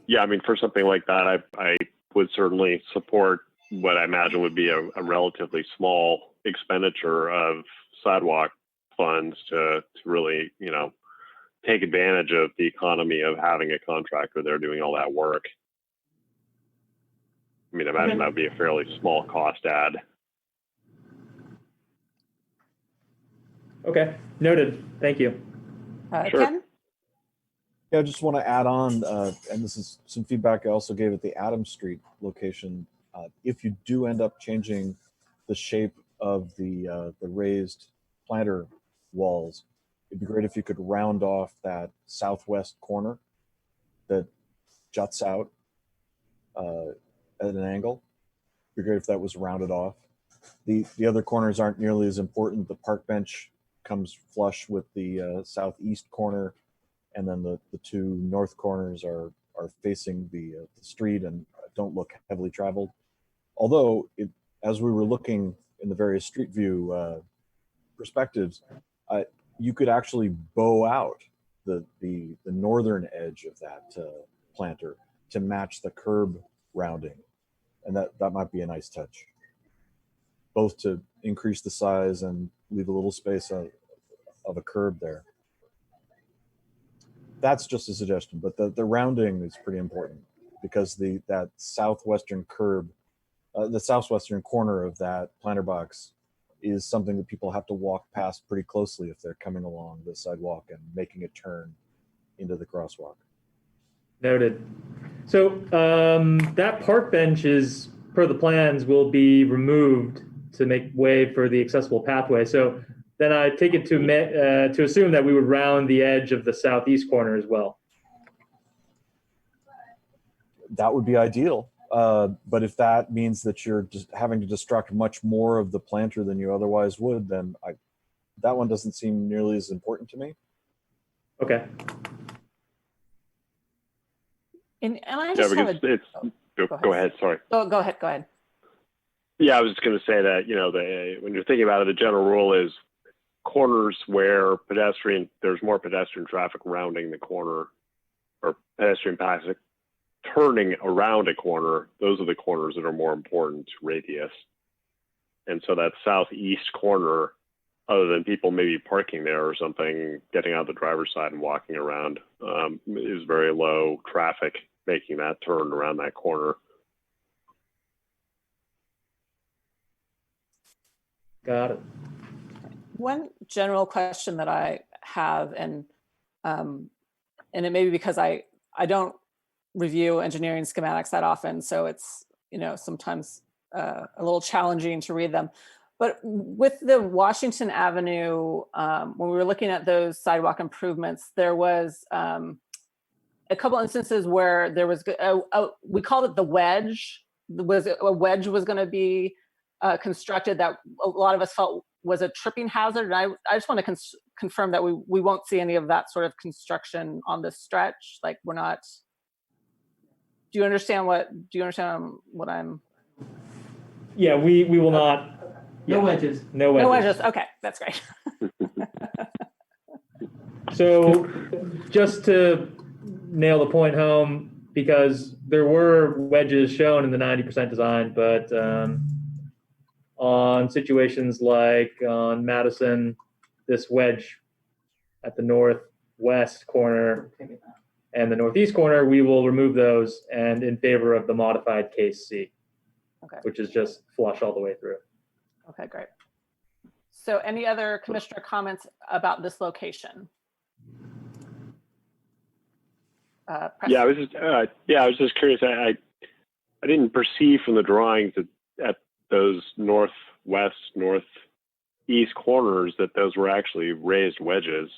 Yeah, I mean, for something like that, I would certainly support what I imagine would be a relatively small expenditure of sidewalk funds to really, take advantage of the economy of having a contractor there doing all that work. I mean, I imagine that would be a fairly small cost add. Okay, noted. Thank you. Sure. Ken? Yeah, I just want to add on, and this is some feedback I also gave at the Adams Street location. If you do end up changing the shape of the raised planter walls, it'd be great if you could round off that southwest corner that juts out at an angle. It'd be great if that was rounded off. The other corners aren't nearly as important. The park bench comes flush with the southeast corner, and then the two north corners are facing the street and don't look heavily traveled. Although, as we were looking in the various street view perspectives, you could actually bow out the northern edge of that planter to match the curb rounding, and that might be a nice touch, both to increase the size and leave a little space of a curb there. That's just a suggestion, but the rounding is pretty important because that southwestern curb, the southwestern corner of that planter box is something that people have to walk past pretty closely if they're coming along the sidewalk and making a turn into the crosswalk. Noted. So that park bench is, per the plans, will be removed to make way for the accessible pathway. So then I take it to assume that we would round the edge of the southeast corner as well. That would be ideal. But if that means that you're just having to destruct much more of the planter than you otherwise would, then that one doesn't seem nearly as important to me. Okay. And I just go ahead. Sorry. Go ahead. Yeah, I was just going to say that, when you're thinking about it, the general rule is corners where there's more pedestrian traffic rounding the corner, or pedestrian passing, turning around a corner, those are the corners that are more important to radius. And so that southeast corner, other than people maybe parking there or something, getting out the driver's side and walking around, is very low traffic making that turn around that corner. Got it. One general question that I have, and it may be because I don't review engineering schematics that often, so it's sometimes a little challenging to read them. But with the Washington Avenue, when we were looking at those sidewalk improvements, there was a couple instances where there was we called it the wedge. A wedge was going to be constructed that a lot of us felt was a tripping hazard. And I just want to confirm that we won't see any of that sort of construction on this stretch. Like we're not. Do you understand what I'm? Yeah, we will not. No wedges. No wedges. No wedges. Okay, that's great. So just to nail the point home, because there were wedges shown in the 90% design, but on situations like on Madison, this wedge at the northwest corner and the northeast corner, we will remove those and in favor of the modified case C, Okay. which is just flush all the way through. Okay, great. So any other commissioner comments about this location? Yeah, I was just curious. I didn't perceive from the drawings that at those northwest, northeast corners that those were actually raised wedges,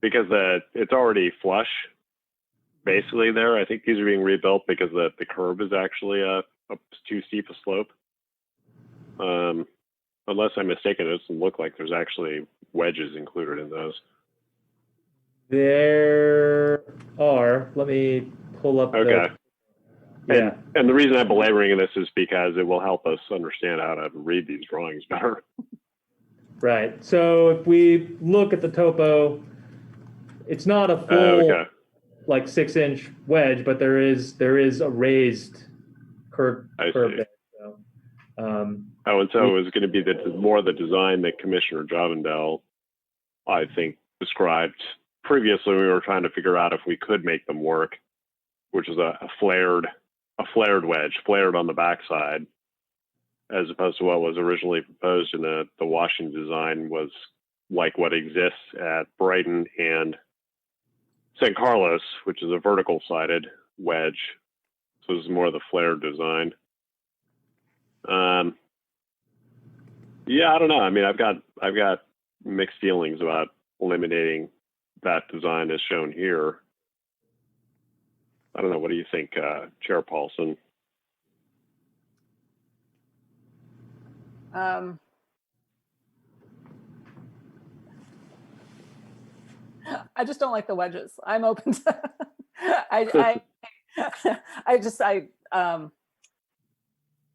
because it's already flush basically there. I think these are being rebuilt because the curb is actually too steep a slope. Unless I'm mistaken, it doesn't look like there's actually wedges included in those. There are. Let me pull up. Okay. Yeah. And the reason I'm belaboring this is because it will help us understand how to read these drawings better. Right. So if we look at the topo, it's not a full like 6-inch wedge, but there is a raised curb there. So, and so it was going to be more the design that Commissioner Jovendell, I think, described previously. We were trying to figure out if we could make them work, which is a flared wedge, flared on the backside, as opposed to what was originally proposed in the Washington design was like what exists at Brighton and San Carlos, which is a vertical sided wedge. So this is more the flared design. Yeah, I don't know. I mean, I've got mixed feelings about eliminating that design as shown here. I don't know. What do you think, Chair Paulson? I just don't like the wedges. I'm open to.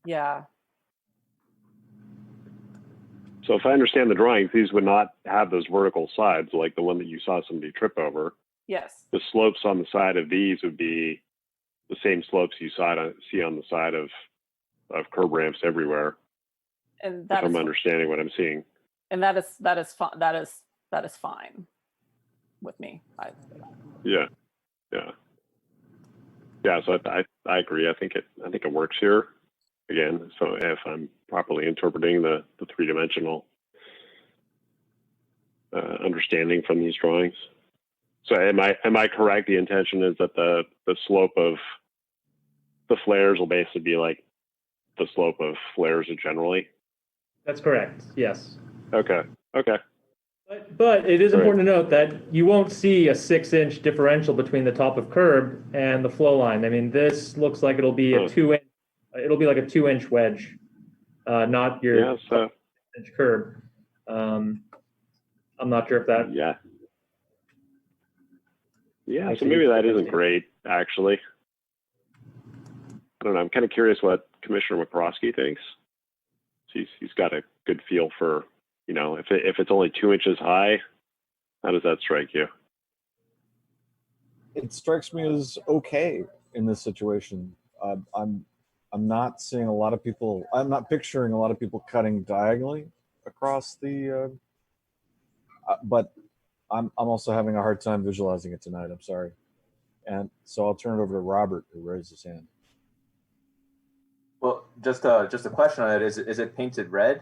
Yeah. So if I understand the drawings, these would not have those vertical sides like the one that you saw somebody trip over. Yes. The slopes on the side of these would be the same slopes you see on the side of curb ramps everywhere. And that I'm understanding what I'm seeing. And that is fine with me. Yeah. So I agree. I think it works here. Again, so if I'm properly interpreting the three-dimensional understanding from these drawings. So am I correct? The intention is that the slope of the flares will basically be like the slope of flares generally? That's correct. Yes. Okay. But it is important to note that you won't see a 6-inch differential between the top of curb and the flow line. I mean, this looks like it'll be a 2-inch. It'll be like a 2-inch wedge, not your 6-inch curb. I'm not sure if that. Yeah. So maybe that isn't great, actually. I don't know. I'm kind of curious what Commissioner McCroskey thinks. He's got a good feel for, if it's only 2 inches high, how does that strike you? It strikes me as okay in this situation. I'm not seeing a lot of people. I'm not picturing a lot of people cutting diagonally across the. But I'm also having a hard time visualizing it tonight. I'm sorry, and so I'll turn it over to Robert, who raised his hand. Well, just a question on it. Is it painted red?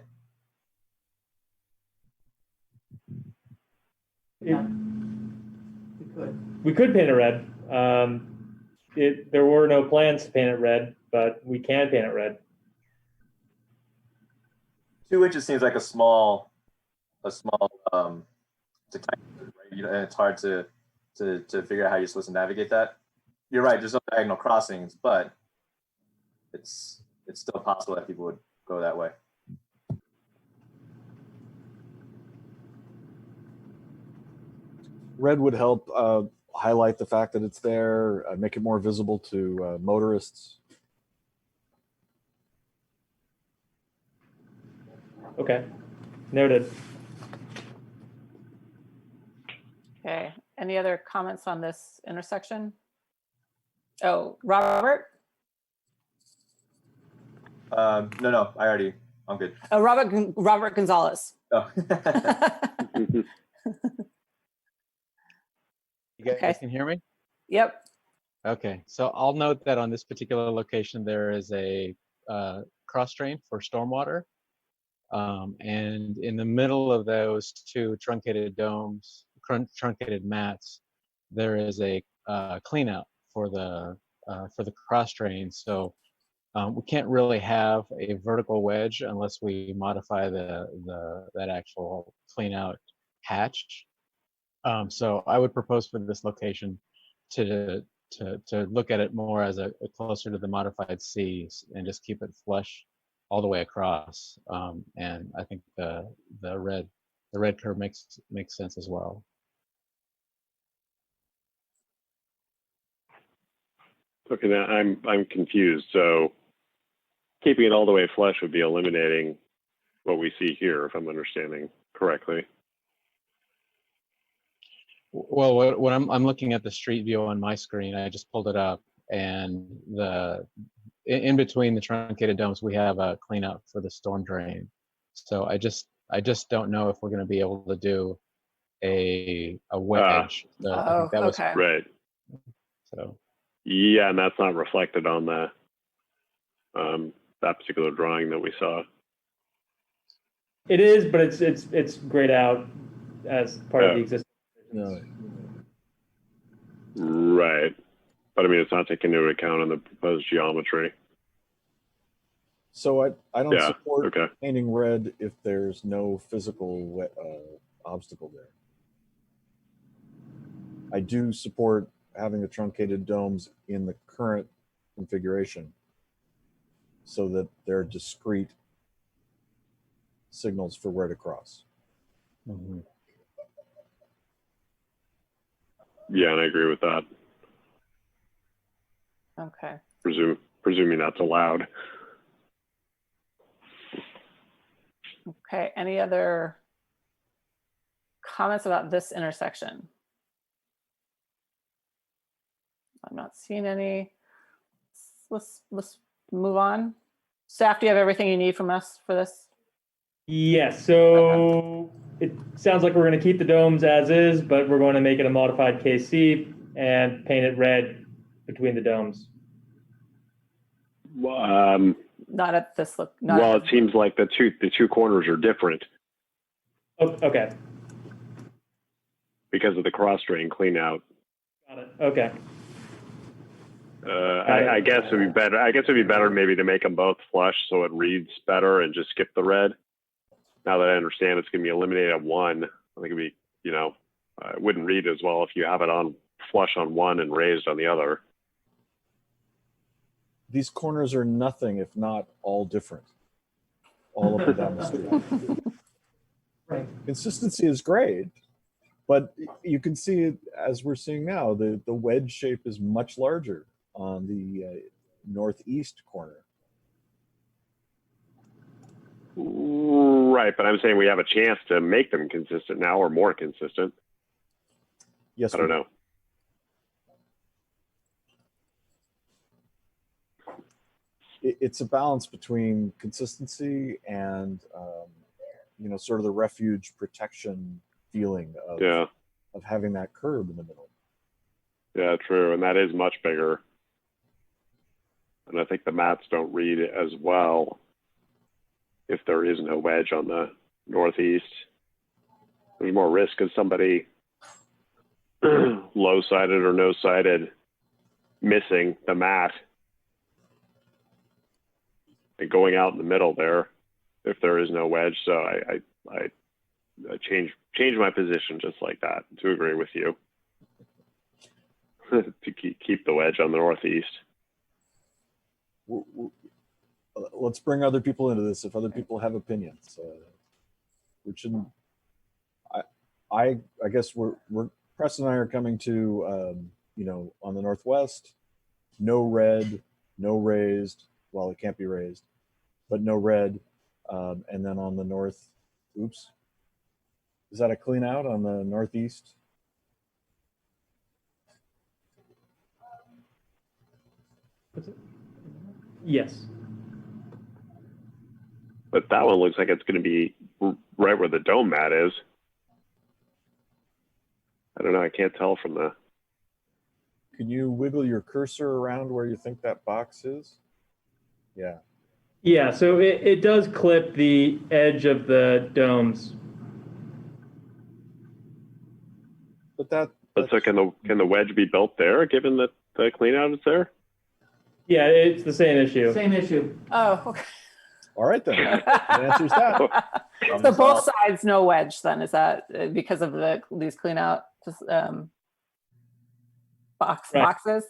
Yeah. We could paint it red. There were no plans to paint it red, but we can paint it red. 2 inches seems like a small, it's and it's hard to figure out how you're supposed to navigate that. You're right. There's no diagonal crossings, but it's still possible that people would go that way. Red would help highlight the fact that it's there, make it more visible to motorists. Okay, noted. Okay, any other comments on this intersection? Oh, Robert? No, I'm good. Oh, Robert Gonzalez. Oh. You guys can hear me? Yep. Okay, so I'll note that on this particular location, there is a cross drain for stormwater. And in the middle of those two truncated domes, truncated mats, there is a clean out for the cross drain. So we can't really have a vertical wedge unless we modify that actual clean out hatch. So I would propose for this location to look at it more as a closer to the modified Cs and just keep it flush all the way across. And I think the red curve makes sense as well. Okay, now I'm confused. So keeping it all the way flush would be eliminating what we see here, if I'm understanding correctly. Well, what I'm looking at the street view on my screen, I just pulled it up, and in between the truncated domes, we have a clean out for the storm drain. So I just don't know if we're going to be able to do a wedge. So I think that was okay. Right. So Yeah, and that's not reflected on the that particular drawing that we saw. It is, but it's grayed out as part of the existing. No. Right. But I mean, it's not taken into account in the proposed geometry. So I don't Yeah, support okay. painting red if there's no physical obstacle there. I do support having the truncated domes in the current configuration so that they're discrete signals for where to cross. mhm. Yeah, and I agree with that. Okay. Presuming that's allowed. Okay. Any other comments about this intersection? I'm not seeing any. Let's move on. Staff, do you have everything you need from us for this? Yes, so it sounds like we're going to keep the domes as is, but we're going to make it a modified KC and paint it red between the domes. Not at this look. Not Well, at it seems like the two corners are different Oh, okay, because of the cross drain clean out. got it. Okay. I guess it'd be better. I guess it'd be better maybe to make them both flush so it reads better and just skip the red. Now that I understand it's going to be eliminated at one, I think it'd be, it wouldn't read as well if you have it on flush on one and raised on the other. These corners are nothing if not all different, all up and down the street. Right. Consistency is great, but you can see it as we're seeing now. The wedge shape is much larger on the northeast corner. Right, but I'm saying we have a chance to make them consistent now or more consistent. Yes, I don't know. It's a balance between consistency and sort of the refuge protection feeling of having that curb in the middle. Yeah, true, and that is much bigger. And I think the mats don't read as well if there is no wedge on the northeast. There's more risk of somebody low-sided or no-sided missing the mat and going out in the middle there if there is no wedge. So I change my position just like that to agree with you to keep the wedge on the northeast. Let's bring other people into this if other people have opinions. We shouldn't. I guess we're Preston and I are coming to on the northwest, no red, no raised. Well, it can't be raised, but no red, and then on the north. Oops, is that a clean out on the northeast? Yes. But that one looks like it's going to be right where the dome mat is. I don't know. I can't tell from the. Can you wiggle your cursor around where you think that box is? Yeah. Yeah, so it does clip the edge of the domes. But that. But so can the wedge be built there, given that the clean out is there? Yeah, it's the same issue. Same issue. Oh, okay. All right then. That answers that. So both sides no wedge then, is that because of these clean out boxes?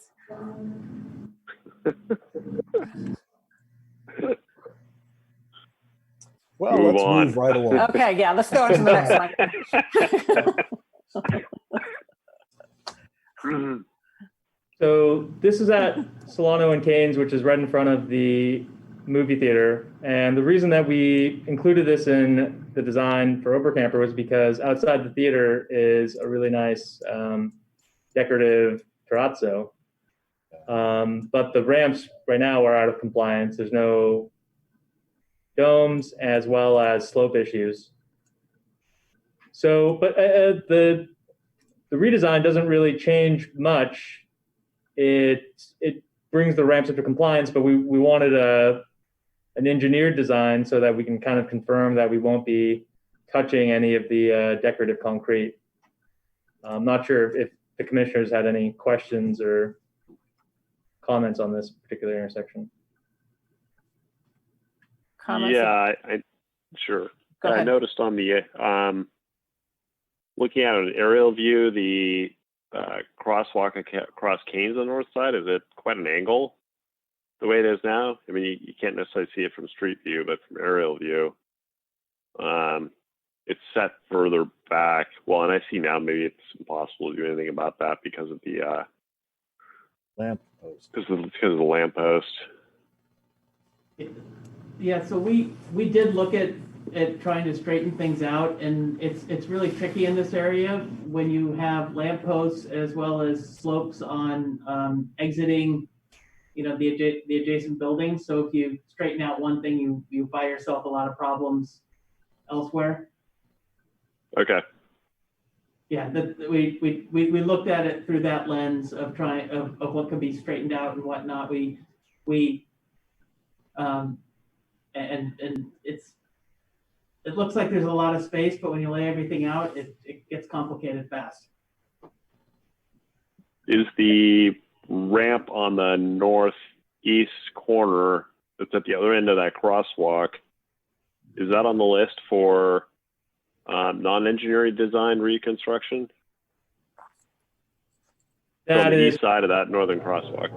Well, Move let's on. move right along. Okay, yeah, let's go on to the next one. So this is at Solano and Canes, which is right in front of the movie theater. And the reason that we included this in the design for Obercamper was because outside the theater is a really nice decorative terrazzo. But the ramps right now are out of compliance. There's no domes as well as slope issues. So, but the redesign doesn't really change much. It brings the ramps into compliance, but we wanted an engineered design so that we can kind of confirm that we won't be touching any of the decorative concrete. I'm not sure if the commissioners had any questions or comments on this particular intersection. Comments? Yeah, I sure. Go I ahead. noticed on the looking at an aerial view, the crosswalk across Canes on the north side, is it quite an angle the way it is now? I mean, you can't necessarily see it from street view, but from aerial view, it's set further back. Well, and I see now maybe it's impossible to do anything about that because of the Lamp post. because of the lamppost. Yeah, so we did look at trying to straighten things out, and it's really tricky in this area when you have lampposts as well as slopes on exiting, the adjacent buildings. So if you straighten out one thing, you buy yourself a lot of problems elsewhere. Okay. Yeah, we looked at it through that lens of trying of what can be straightened out and whatnot. And it looks like there's a lot of space, but when you lay everything out, it gets complicated fast. Is the ramp on the northeast corner that's at the other end of that crosswalk, is that on the list for non-engineering design reconstruction? That on the is, east side of that northern crosswalk.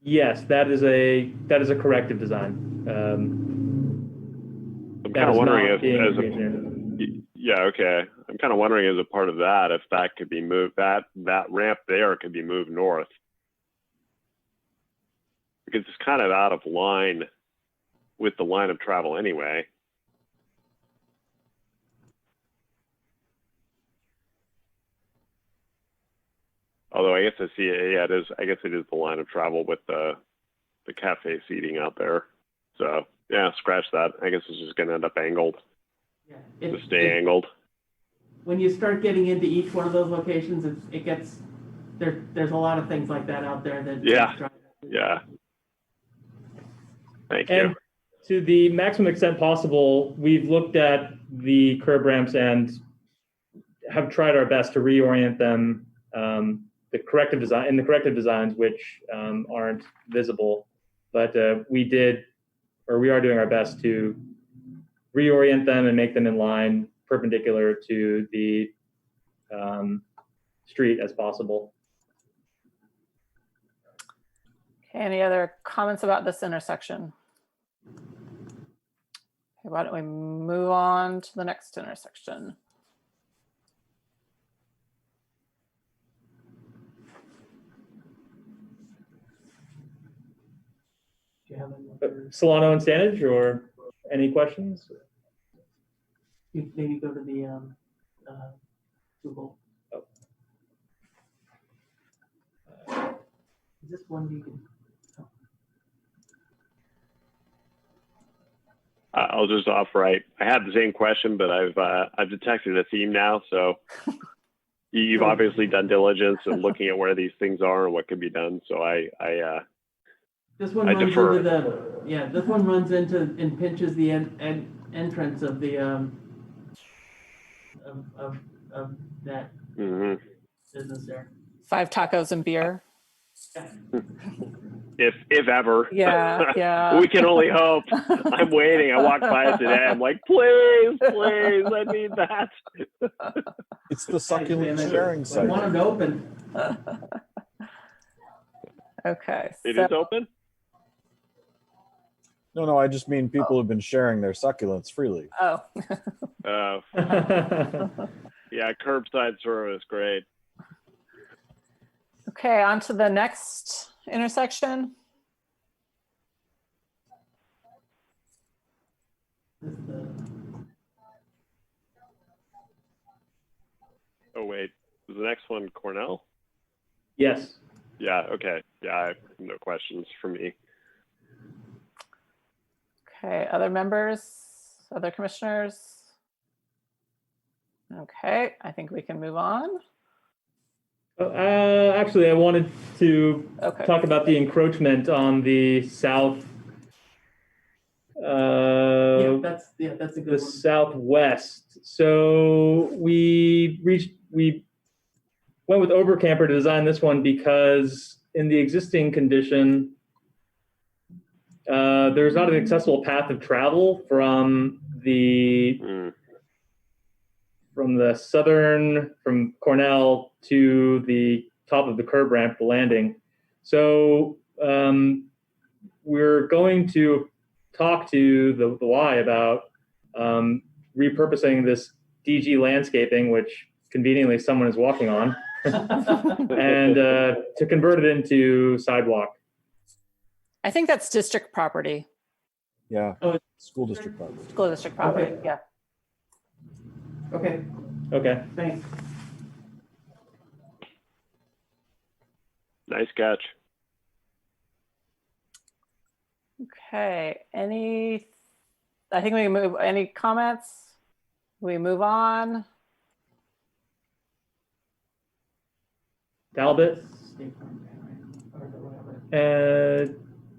yes, that is a corrective design. I'm kind of wondering if, yeah, okay. I'm kind of wondering as a part of that, if that could be moved, that ramp there could be moved north. Because it's kind of out of line with the line of travel anyway. Although I guess I see it, yeah, it is. I guess it is the line of travel with the cafe seating out there. So yeah, scratch that. I guess it's just going to end up angled. Yeah, to stay angled. When you start getting into each one of those locations, it gets there's a lot of things like that out there that yeah. Thank you. And to the maximum extent possible, we've looked at the curb ramps and have tried our best to reorient them. The corrective designs, which aren't visible, but we are doing our best to reorient them and make them in line perpendicular to the street as possible. Okay, any other comments about this intersection? Okay, why don't we move on to the next intersection? Solano and Stanage, or any questions? You maybe go to the Google. Oh. Is this one you can? Oh. I'll just offer. I had the same question, but I've detected a theme now. So you've obviously done diligence and looking at where these things are and what can be done. So I This one I runs defer. into the, yeah, this one runs into and pinches the entrance of the, of that Hmm. business there. 5 tacos and beer. If ever. Yeah, yeah. We can only hope. I'm waiting. I walked by it today. I'm like, please, please, I need that. It's the succulent Man, sharing I site. want them to open. Okay. It so- is open? No, I just mean people have been sharing their succulents freely. Oh. Yeah, curbside service, great. Okay, on to the next intersection. Oh, wait. Is the next one Cornell? Yes. Yeah, okay. Yeah, I have no questions for me. Okay, other members, other commissioners? Okay, I think we can move on. Actually, I wanted to Okay. talk about the encroachment on the south. Yeah, that's a The good one. southwest. So we went with Oberkamper to design this one because in the existing condition, there's not an accessible path of travel from the from Cornell to the top of the curb ramp, the landing. So we're going to talk to the Y about repurposing this DG landscaping, which conveniently someone is walking on, and to convert it into sidewalk. I think that's district property, Yeah, Oh, school district property. school district property, Okay. yeah. Okay, Okay. thanks. Nice catch. Okay, I think we move, any comments? We move on. Talbot.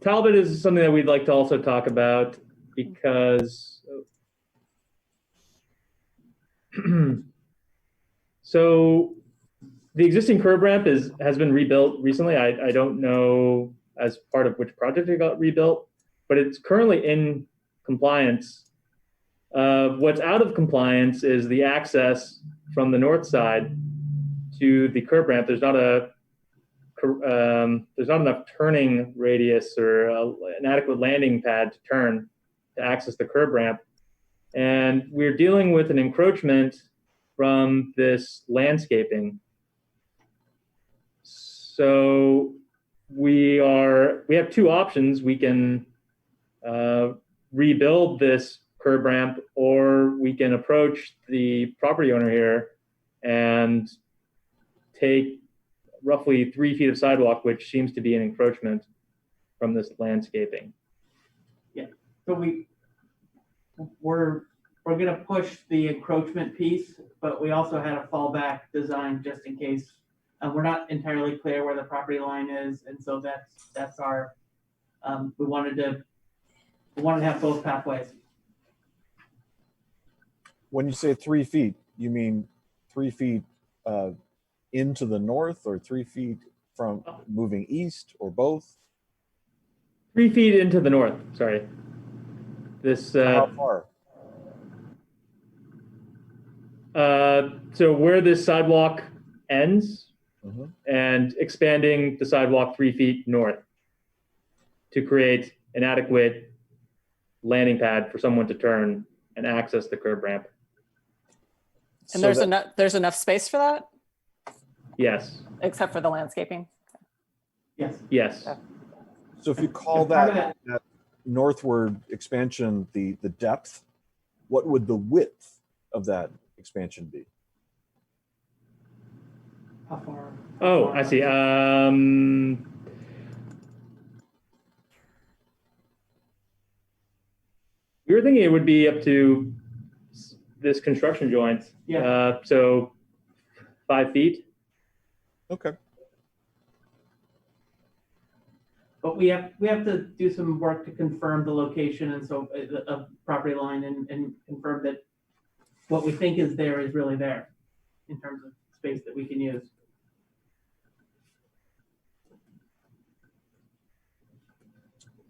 Talbot is something that we'd like to also talk about because so the existing curb ramp has been rebuilt recently. I don't know as part of which project it got rebuilt, but it's currently in compliance. What's out of compliance is the access from the north side to the curb ramp. There's not enough turning radius or an adequate landing pad to turn to access the curb ramp. And we're dealing with an encroachment from this landscaping. So we have 2 options. We can rebuild this curb ramp, or we can approach the property owner here and take roughly 3 feet of sidewalk, which seems to be an encroachment from this landscaping. Yeah, so we're gonna push the encroachment piece, but we also had a fallback design just in case. We're not entirely clear where the property line is, and so that's our, we wanted to have both pathways. When you say 3 feet, you mean 3 feet into the north, or 3 feet from moving east, or both? 3 feet into the north, sorry. This, How far? so where this sidewalk ends, Mhm. and expanding the sidewalk 3 feet north to create an adequate landing pad for someone to turn and access the curb ramp. And So there's enough space for that, Yes, except for the landscaping? Yes. yes. So if you call And part of that northward expansion the depth, what would the width of that expansion be? How far? Oh, I see. We were thinking it would be up to this construction joint. Yeah. So 5 feet. Okay. But we have to do some work to confirm the location and so of property line and confirm that what we think is there is really there in terms of space that we can use.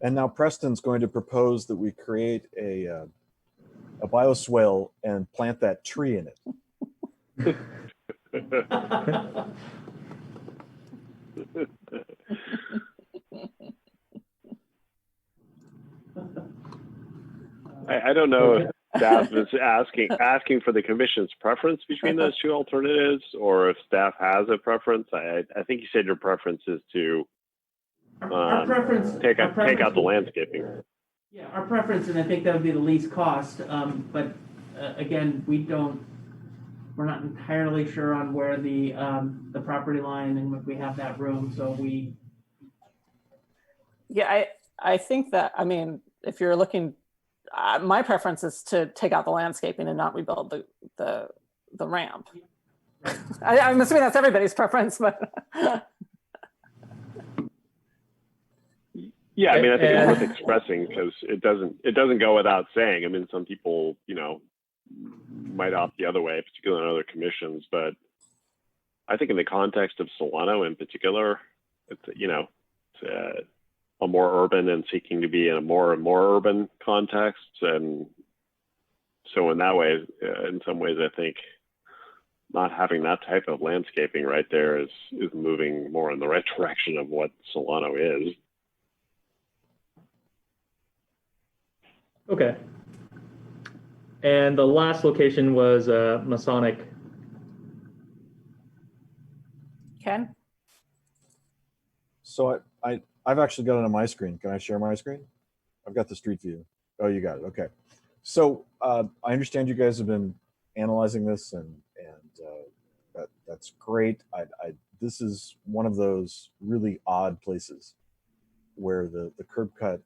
And now Preston's going to propose that we create a bioswale and plant that tree in it. I don't know if staff is asking for the commission's preference between those two alternatives, or if staff has a preference. I think you said your preference is to our preference, take out the landscaping. Yeah, our preference, and I think that would be the least cost. But again, we're not entirely sure on where the property line and if we have that room. So we. Yeah, I think that, I mean, if you're looking, my preference is to take out the landscaping and not rebuild the ramp. I'm assuming that's everybody's preference, but. Yeah, I mean, I think it's worth expressing because it doesn't go without saying. I mean, some people, might opt the other way, particularly on other commissions. But I think in the context of Solano in particular, it's a more urban and seeking to be in a more and more urban context. And so in that way, in some ways, I think not having that type of landscaping right there is moving more in the right direction of what Solano is. Okay. And the last location was Masonic. Ken? So I've actually got it on my screen. Can I share my screen? I've got the street view. Oh, you got it. Okay. So I understand you guys have been analyzing this, and that's great. This is one of those really odd places where the curb cut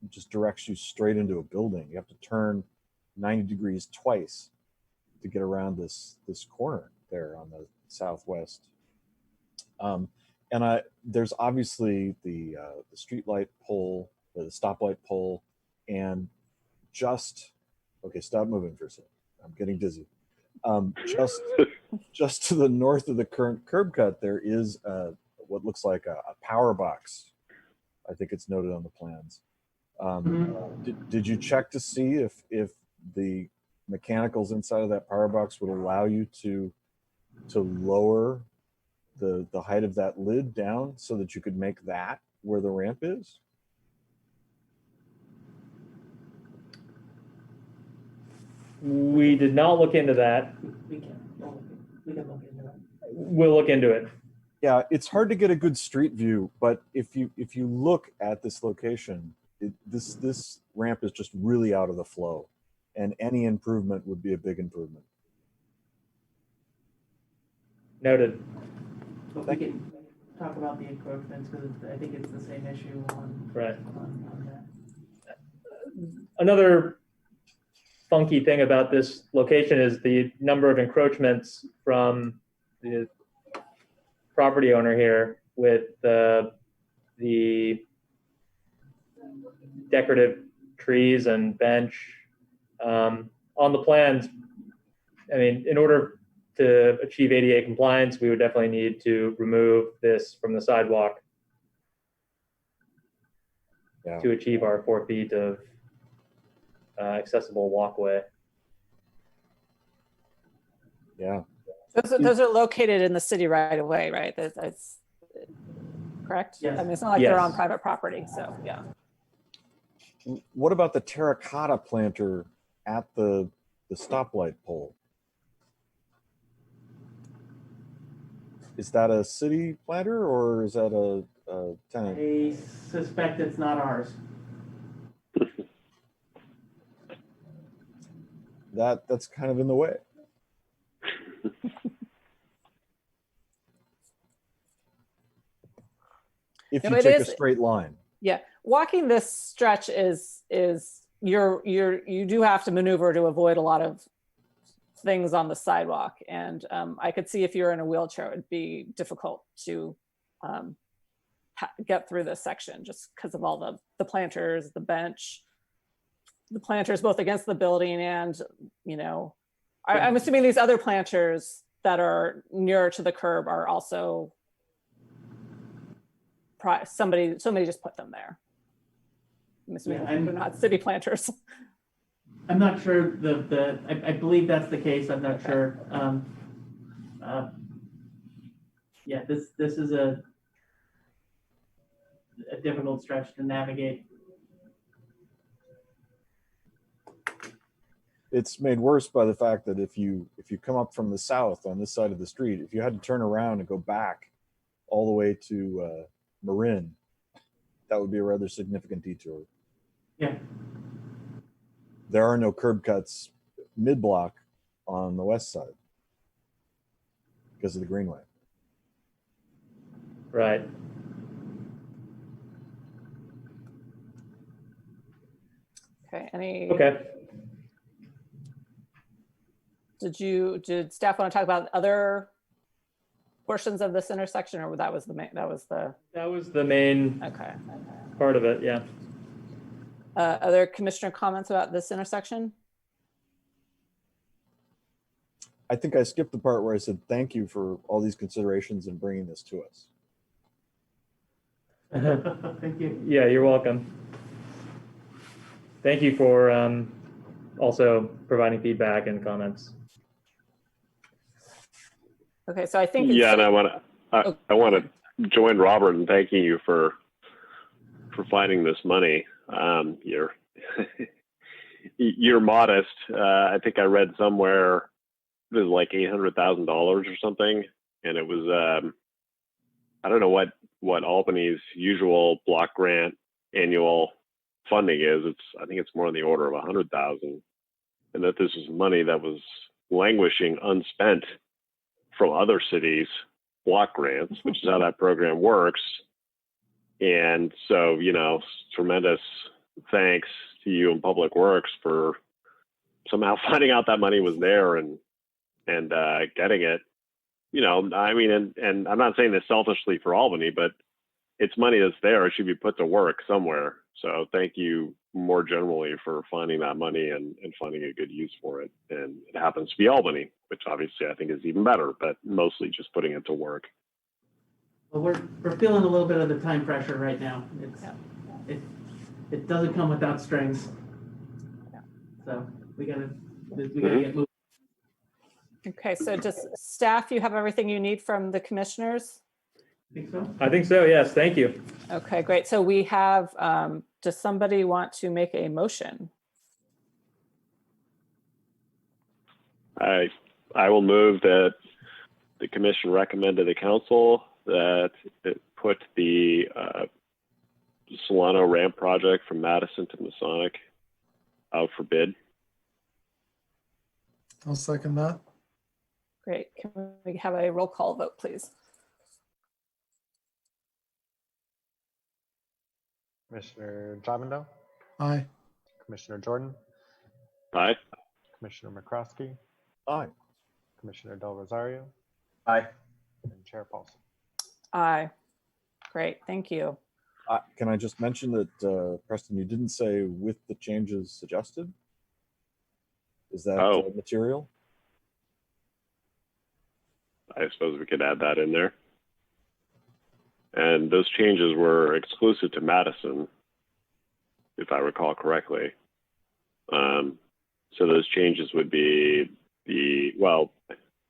just directs you straight into a building. You have to turn 90 degrees twice to get around this corner there on the southwest. And there's obviously the street light pole, the stoplight pole, and okay, stop moving for a second. I'm getting dizzy. Just to the north of the current curb cut, there is what looks like a power box. I think it's noted on the plans. Did you check to see if the mechanicals inside of that power box would allow you to lower the height of that lid down so that you could make that where the ramp is? We did not look into that. We can look into it. We'll look into it. Yeah, it's hard to get a good street view, but if you look at this location, this ramp is just really out of the flow, and any improvement would be a big improvement. Noted. But we can talk about the encroachments because I think it's the same issue on that. Another funky thing about this location is the number of encroachments from the property owner here with the decorative trees and bench on the plans. I mean, in order to achieve ADA compliance, we would definitely need to remove this from the sidewalk to achieve our 4 feet of accessible walkway. Yeah. Those are located in the city right away, right? That's correct? Yes. I mean, it's not like they're on private property, so yeah. What about the terracotta planter at the stoplight pole? Is that a city planter or is that a tenant? I suspect it's not ours. That's kind of in the way. If you take a straight line. Yeah, walking this stretch is you do have to maneuver to avoid a lot of things on the sidewalk, and I could see if you're in a wheelchair, it would be difficult to get through this section just because of all the planters, the bench, the planters both against the building and, you know, I'm assuming these other planters that are nearer to the curb are also somebody just put them there. I'm assuming they're not city planters. I'm not sure I believe that's the case. I'm not sure. Yeah, this is a difficult stretch to navigate. It's made worse by the fact that if you come up from the south on this side of the street, if you had to turn around and go back all the way to Marin, that would be a rather significant detour. Yeah. There are no curb cuts mid-block on the west side because of the greenway. Right. Okay. Okay. Did staff want to talk about other portions of this intersection, or that was the main? That was the main part of it. Yeah. Other commissioner comments about this intersection? I think I skipped the part where I said thank you for all these considerations and bringing this to us. Thank you. Yeah, you're welcome. Thank you for also providing feedback and comments. Okay, so I think yeah, and I want to join Robert in thanking you for finding this money. You're modest. I think I read somewhere it was like $800,000 or something, and it was I don't know what Albany's usual block grant annual funding is. I think it's more in the order of 100,000, and that this is money that was languishing unspent from other cities' block grants, which is how that program works. And so, you know, tremendous thanks to you and Public Works for somehow finding out that money was there and getting it. You know, I mean, and I'm not saying this selfishly for Albany, but it's money that's there. It should be put to work somewhere. So thank you more generally for finding that money and finding a good use for it. And it happens to be Albany, which obviously I think is even better, but mostly just putting it to work. Well, we're feeling a little bit of the time pressure right now. It doesn't come without strings. So we gotta get moving. Okay, so does staff, you have everything you need from the commissioners? Think so? I think so, yes, thank you. Okay, great. So we have, does somebody want to make a motion? I will move that the commission recommend to the council that it put the Solano ramp project from Madison to Masonic out for bid. I'll second that. Great. Can we have a roll call vote, please? Commissioner Javendo, Aye. Commissioner Jordan, Aye. Commissioner McCroskey, Aye. Commissioner Del Rosario, Aye. and Chair Paulson. Aye. Great, thank you. Can I just mention that, Preston, you didn't say with the changes suggested? Is that material? I suppose we could add that in there. And those changes were exclusive to Madison, if I recall correctly. So those changes would be well,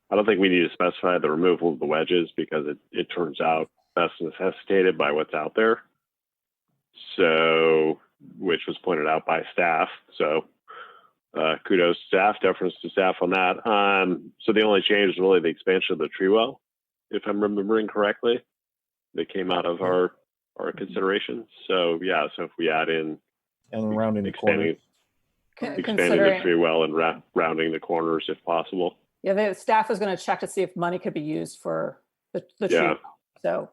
I don't think we need to specify the removal of the wedges because it turns out that's necessitated by what's out there. So, which was pointed out by staff. So kudos to staff, deference to staff on that. So the only change is really the expansion of the tree well, if I'm remembering correctly, that came out of our considerations. So yeah, so if we add in and rounding the corners, expanding the tree well and rounding the corners if possible. Yeah, the staff was going to check to see if money could be used for the tree. Yeah. So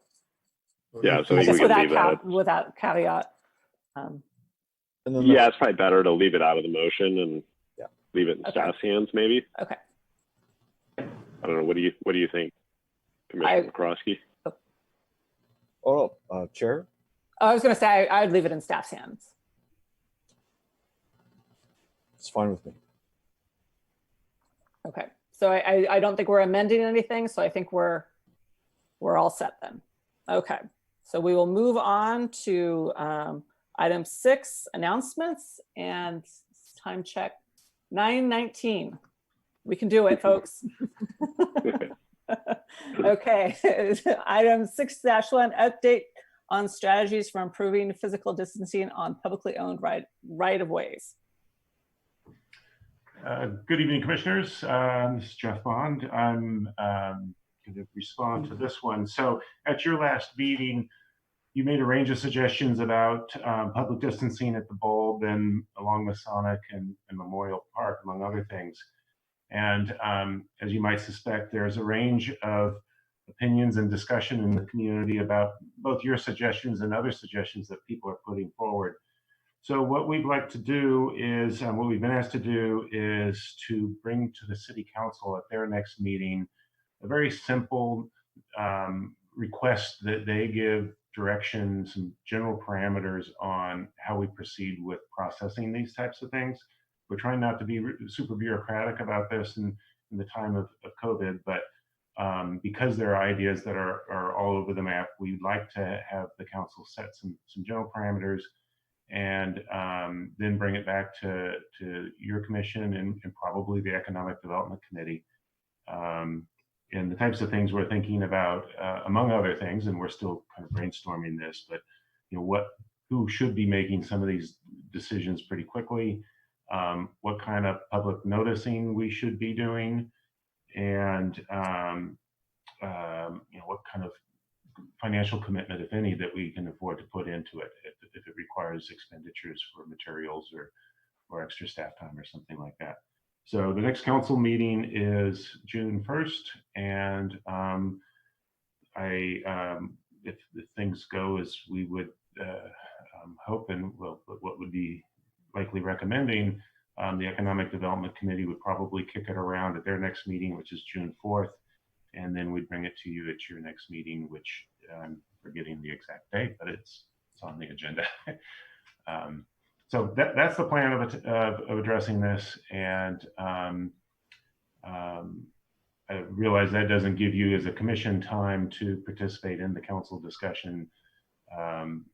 yeah, so I guess we can leave that. without caveat. Yeah, it's probably better to leave it out of the motion and leave it in staff's hands, maybe. Okay. I don't know. What do you think, Commissioner McCroskey? Oh, Chair? I was going to say I'd leave it in staff's hands. It's fine with me. Okay, so I don't think we're amending anything, so I think we're all set then. Okay, so we will move on to item 6, announcements, and time check 9:19. We can do it, folks. Okay, item 6-1, update on strategies for improving physical distancing on publicly owned right-of-ways. Good evening, Commissioners. This is Jeff Bond. I'm going to respond to this one. So at your last meeting, you made a range of suggestions about public distancing at the Bulb and along Masonic and Memorial Park, among other things. And as you might suspect, there's a range of opinions and discussion in the community about both your suggestions and other suggestions that people are putting forward. So what we'd like to do is, what we've been asked to do is to bring to the City Council at their next meeting a very simple request that they give directions and general parameters on how we proceed with processing these types of things. We're trying not to be super bureaucratic about this in the time of COVID, but because there are ideas that are all over the map, we'd like to have the council set some general parameters and then bring it back to your commission and probably the Economic Development Committee. And the types of things we're thinking about, among other things, and we're still kind of brainstorming this, but you know, who should be making some of these decisions pretty quickly, what kind of public noticing we should be doing, and you know, what kind of financial commitment, if any, that we can afford to put into it if it requires expenditures for materials or extra staff time or something like that. So the next council meeting is June 1st, and if things go as we would hope, and well, what would be likely recommending, the Economic Development Committee would probably kick it around at their next meeting, which is June 4th, and then we'd bring it to you at your next meeting, which I'm forgetting the exact date, but it's on the agenda. So that's the plan of addressing this, and I realize that doesn't give you as a commission time to participate in the council discussion on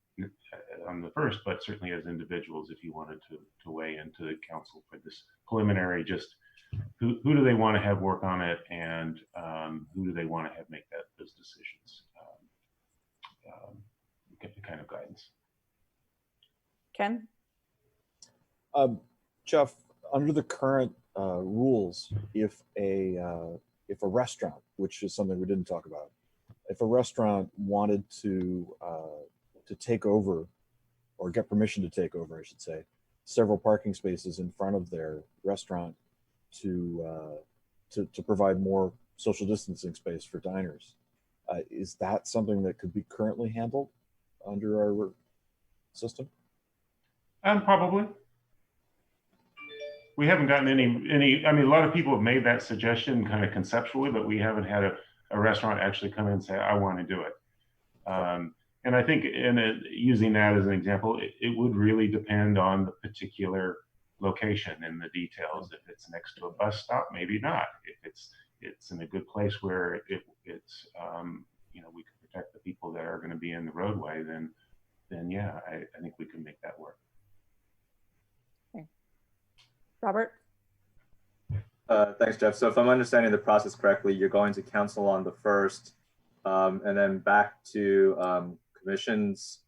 the first, but certainly as individuals, if you wanted to weigh into the council for this preliminary, just who do they want to have work on it, and who do they want to have make those decisions, get the kind of guidance. Ken? Jeff, under the current rules, if a restaurant, which is something we didn't talk about, if a restaurant wanted to take over, or get permission to take over, I should say, several parking spaces in front of their restaurant to provide more social distancing space for diners, is that something that could be currently handled under our system? Probably. We haven't gotten any, I mean, a lot of people have made that suggestion kind of conceptually, but we haven't had a restaurant actually come in and say, I want to do it. And I think using that as an example, it would really depend on the particular location and the details. If it's next to a bus stop, maybe not. If it's in a good place where it's you know, we can protect the people that are going to be in the roadway, then yeah, I think we can make that work. Okay. Robert? Thanks, Jeff. So if I'm understanding the process correctly, you're going to council on the 1st, and then back to commissions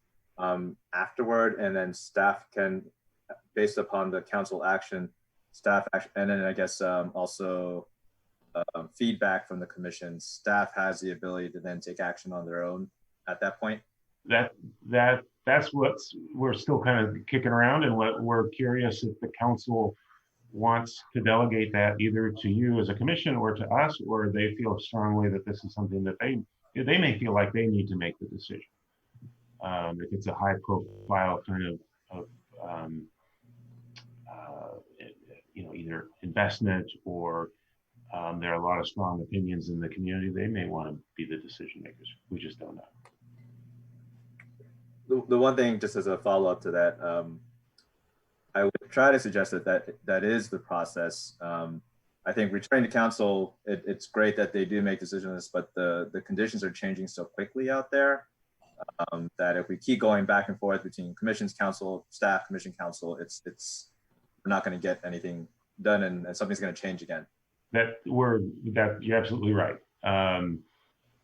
afterward, and then staff can, based upon the council action, staff action, and then I guess also feedback from the commission, staff has the ability to then take action on their own at that point. That's what we're still kind of kicking around, and what we're curious if the council wants to delegate that either to you as a commission or to us, or they feel strongly that this is something that they may feel like they need to make the decision. If it's a high profile kind of you know, either investment or there are a lot of strong opinions in the community, they may want to be the decision makers. We just don't know. the one thing, just as a follow-up to that, I would try to suggest that is the process. I think returning to council, it's great that they do make decisions, but the conditions are changing so quickly out there that if we keep going back and forth between commissions, council, staff, commission, council, we're not going to get anything done, and something's going to change again. You're absolutely right.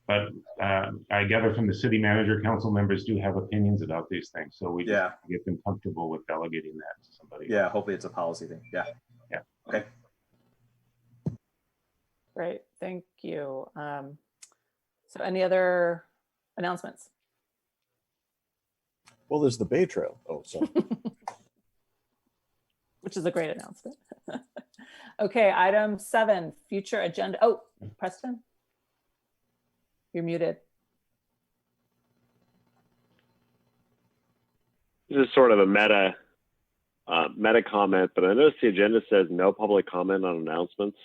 But I gather from the city manager, council members do have opinions about these things. So we just have to get them comfortable with delegating that to somebody. Yeah, hopefully it's a policy thing. Yeah. Yeah. Okay. Great, thank you. So any other announcements? Well, there's the Bay Trail. Oh, sorry. Which is a great announcement. Okay, item 7, future agenda. Oh, Preston, you're muted. This is sort of a meta comment, but I noticed the agenda says no public comment on announcements.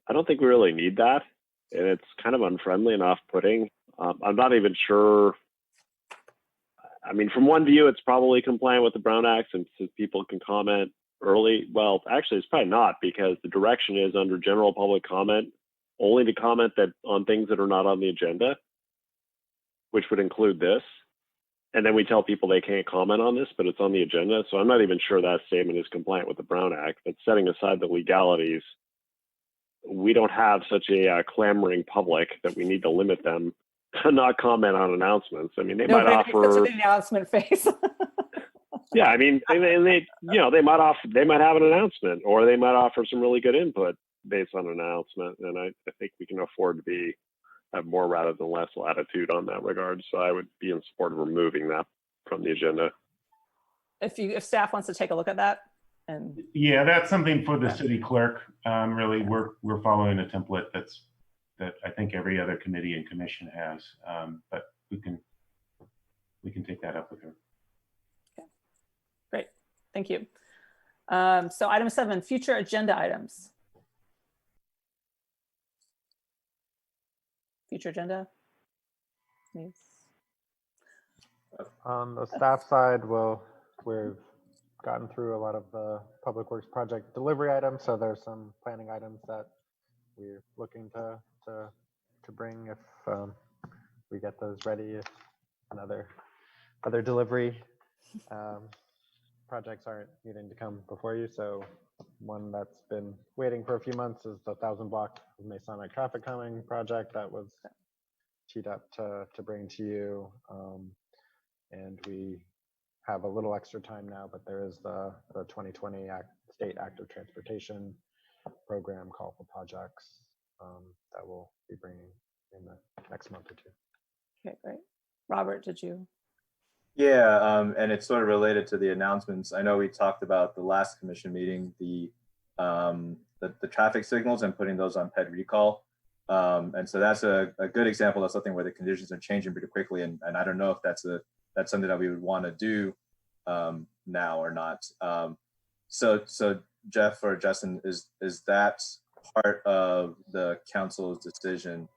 I don't think we really need that, and it's kind of unfriendly and off-putting. I'm not even sure. I mean, from one view, it's probably compliant with the Brown Act, and since people can comment early. Well, actually, it's probably not, because the direction is under general public comment, only to comment on things that are not on the agenda, which would include this. And then we tell people they can't comment on this, but it's on the agenda. So I'm not even sure that statement is compliant with the Brown Act. But setting aside the legalities, we don't have such a clamoring public that we need to limit them to not comment on announcements. I mean, they might offer the announcement phase. Yeah, I mean, and they, they might have an announcement, or they might offer some really good input based on an announcement. And I think we can afford to have more rather than less latitude on that regard. So I would be in support of removing that from the agenda. If staff wants to take a look at that. And yeah, that's something for the city clerk. Really, we're following a template that I think every other committee and commission has, but we can take that up with her. Okay, great, thank you. So item 7, future agenda items. Future agenda. Please. On the staff side, we've gotten through a lot of the public works project delivery items, so there's some planning items that we're looking to bring if we get those ready. If other delivery projects aren't needing to come before you. So one that's been waiting for a few months is the 1,000 block of Masonic traffic calming project that was teed up to bring to you. And we have a little extra time now, but there is the 2020 State Active Transportation Program call for projects that we'll be bringing in the next month or two. Okay, great. Robert, did you? Yeah, and it's sort of related to the announcements. I know we talked about the last commission meeting, the traffic signals and putting those on ped recall. And so that's a good example of something where the conditions are changing pretty quickly. And I don't know if that's something that we would want to do now or not. So Jeff or Justin, is that part of the council's decision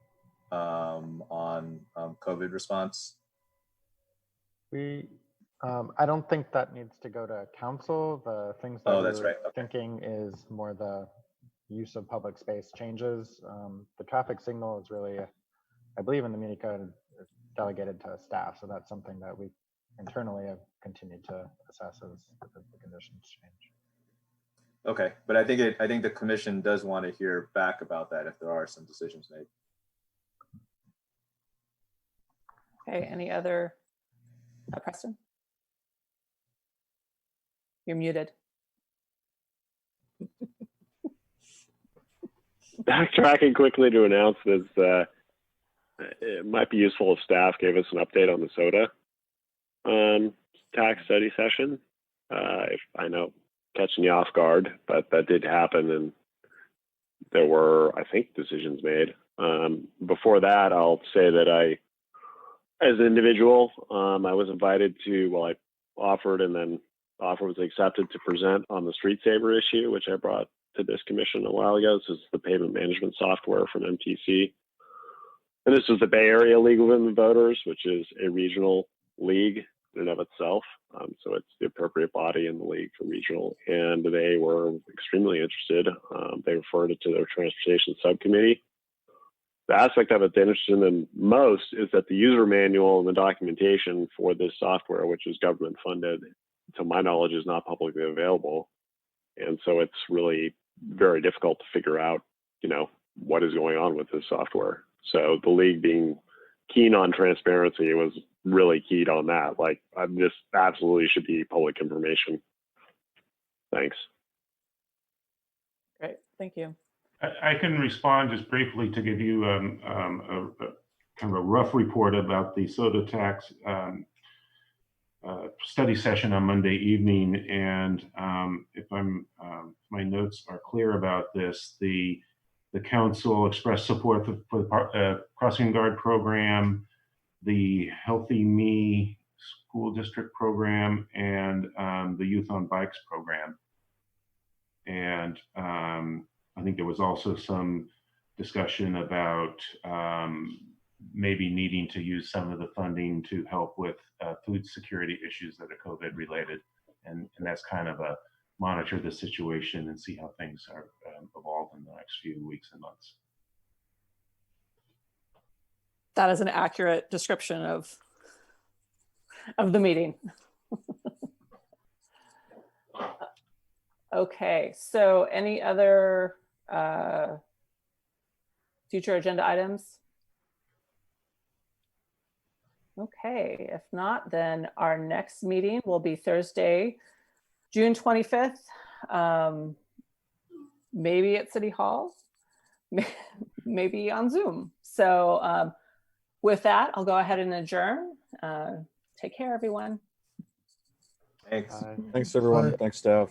on COVID response? I don't think that needs to go to council. The things that that's right. Okay. Thinking is more the use of public space changes. The traffic signal is really, I believe in the Muni Code, delegated to staff. So that's something that we internally have continued to assess as the conditions change. Okay, but I think the commission does want to hear back about that if there are some decisions made. Okay, any other? Preston? You're muted. Backtracking quickly to announce this, it might be useful if staff gave us an update on the soda tax study session. If I know, catching you off guard, but that did happen, and there were, I think, decisions made. Before that, I'll say that as an individual, I was invited to, I offered, and then the offer was accepted to present on the Street Saver issue, which I brought to this commission a while ago. This is the payment management software from MTC. And this was the Bay Area League of Women Voters, which is a regional league in and of itself. So it's the appropriate body in the league for regional, and they were extremely interested. They referred it to their transportation subcommittee. The aspect of it that interested them most is that the user manual and the documentation for this software, which is government funded, to my knowledge, is not publicly available. And so it's really very difficult to figure out, what is going on with this software. So the league being keen on transparency was really keyed on that. Like, this absolutely should be public information. Thanks. Great, thank you. I can respond just briefly to give you a kind of a rough report about the soda tax study session on Monday evening. And if my notes are clear about this, the council expressed support for the crossing guard program, the Healthy Me school district program, and the Youth on Bikes program. And I think there was also some discussion about maybe needing to use some of the funding to help with food security issues that are COVID related. And that's kind of a monitor the situation and see how things are evolve in the next few weeks and months. That is an accurate description of the meeting. Okay, so any other future agenda items? Okay, if not, then our next meeting will be Thursday, June 25th, maybe at City Hall, maybe on Zoom. So with that, I'll go ahead and adjourn. Take care, everyone. Thanks. Thanks, everyone. Bye. Thanks, staff.